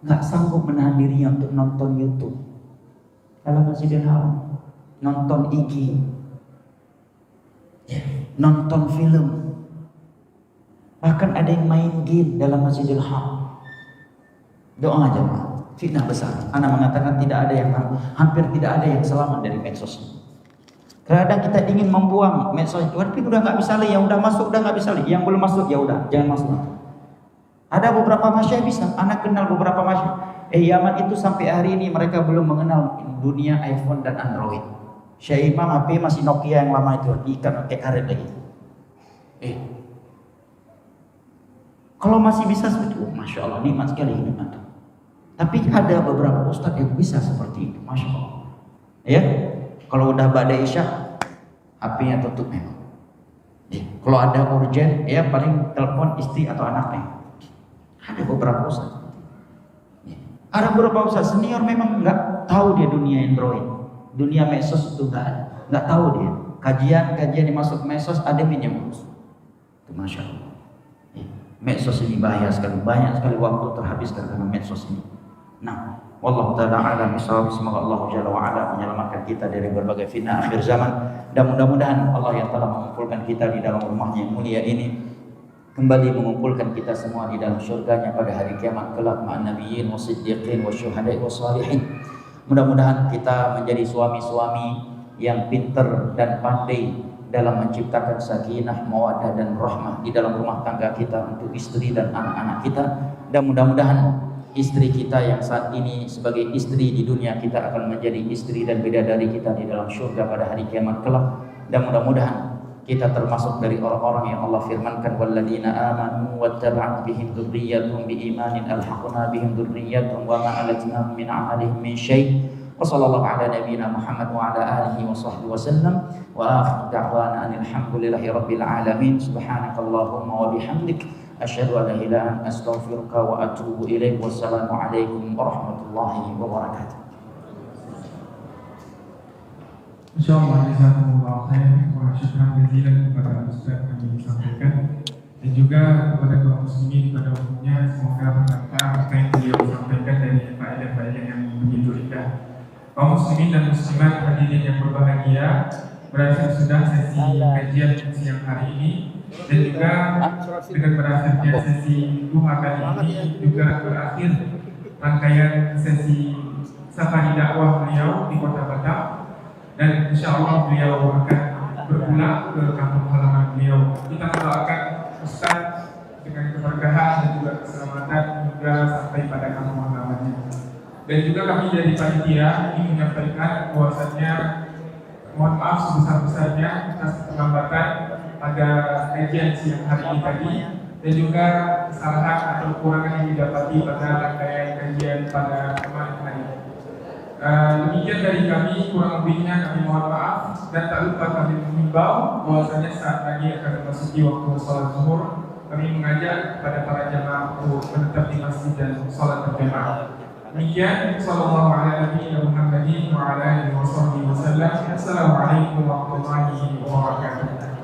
Nggak sanggup menahan dirinya untuk nonton YouTube dalam Masjidil Haram, nonton IG, nonton film, bahkan ada yang main game dalam Masjidil Haram. Doa aja, fitnah besar. Ana mengatakan tidak ada yang hampir tidak ada yang selamat dari medsos ini. Kadang kita ingin membuang medsos itu, tapi udah nggak bisa lagi, yang udah masuk udah nggak bisa lagi, yang belum masuk ya udah jangan masuk. Ada beberapa masyayikh bisa, anak kenal beberapa masyayikh. Yaman itu sampai hari ini mereka belum mengenal dunia iPhone dan Android. Syekh Imam HP masih Nokia yang lama itu, diikat pakai karet lagi. Kalau masih bisa seperti itu, masya Allah, nikmat sekali hidup anda. Tapi ada beberapa ustadz yang bisa seperti itu, masya Allah. Ya. Kalau udah badai isya, HP-nya tutup memang. Kalau ada urgent, ya paling telepon istri atau anaknya. Ada beberapa ustaz. Ada beberapa ustaz senior memang nggak tahu dia dunia Android, dunia medsos itu nggak tahu dia. Kajian dimasuk medsos ada minjem. Itu masya Allah. Medsos ini bahaya sekali, banyak sekali waktu terhabiskan karena medsos ini. Nah, wallahu ta'ala a'lam bishawab. Semoga Allah Jalla wa ala menyelamatkan kita dari berbagai fitnah akhir zaman, dan mudah-mudahan Allah yang telah mengumpulkan kita di dalam rumahnya yang mulia ini kembali mengumpulkan kita semua di dalam syurganya pada hari kiamat kelak ma'an nabiyyin wasiddiqin wasyuhada'i wassalihin. Mudah-mudahan kita menjadi suami-suami yang pintar dan pandai dalam menciptakan sakinah, mawaddah dan rahmah di dalam rumah tangga kita untuk istri dan anak-anak kita, dan mudah-mudahan istri kita yang saat ini sebagai istri di dunia kita akan menjadi istri dan bidadari kita di dalam syurga pada hari kiamat kelak. Dan mudah-mudahan kita termasuk dari orang-orang yang Allah firmankan, walladzina amanu wattaba'at bihim dzurriyyatuhum biimanin alhaqna bihim dzurriyyatuhum wa ma alatnahum min 'amalihim min syai'. Wa sallallahu ala nabiyyina Muhammad wa ala alihi wa sahbihi wa sallam. Wa akhiru da'wana alhamdulillahi rabbil alamin. Subhanakallahumma wa bihamdik asyhadu an la ilaha illa anta astaghfiruka wa atubu ilaik. Wassalamu alaikum warahmatullahi wabarakatuh. Insyaallah jazakumullah khair wa syukran jazilan kepada Ustaz kami sampaikan, dan juga kepada kaum muslimin pada umumnya. Semoga bermanfaat apa yang beliau sampaikan dari faedah-faedah yang begitu indah. Kaum muslimin dan muslimat hadirin yang berbahagia, berakhir sudah sesi kajian siang hari ini, dan juga dengan berakhirnya sesi duha kali ini juga berakhir rangkaian sesi safari dakwah beliau di Kota Batam, dan insya Allah beliau akan berpulang ke kampung halaman beliau. Kita mendoakan Ustaz dengan keberkahan dan juga keselamatan hingga sampai pada kampung halamannya. Dan juga kami dari panitia ingin menyampaikan bahwasannya mohon maaf sebesar-besarnya atas terlambatan pada kajian siang hari ini tadi, dan juga kesalahan atau kekurangan yang didapati pada rangkaian kajian pada kemarin hari. Demikian dari kami, kurang lebihnya kami mohon maaf, dan tak lupa kami mengimbau bahwasanya saat lagi akan memasuki waktu sholat zuhur, kami mengajak kepada para jamaah untuk menetap di masjid dan sholat berjamaah. Demikian, sallallahu alaihi Muhammadin wa ala alihi wasallam. Assalamualaikum warahmatullahi wabarakatuh.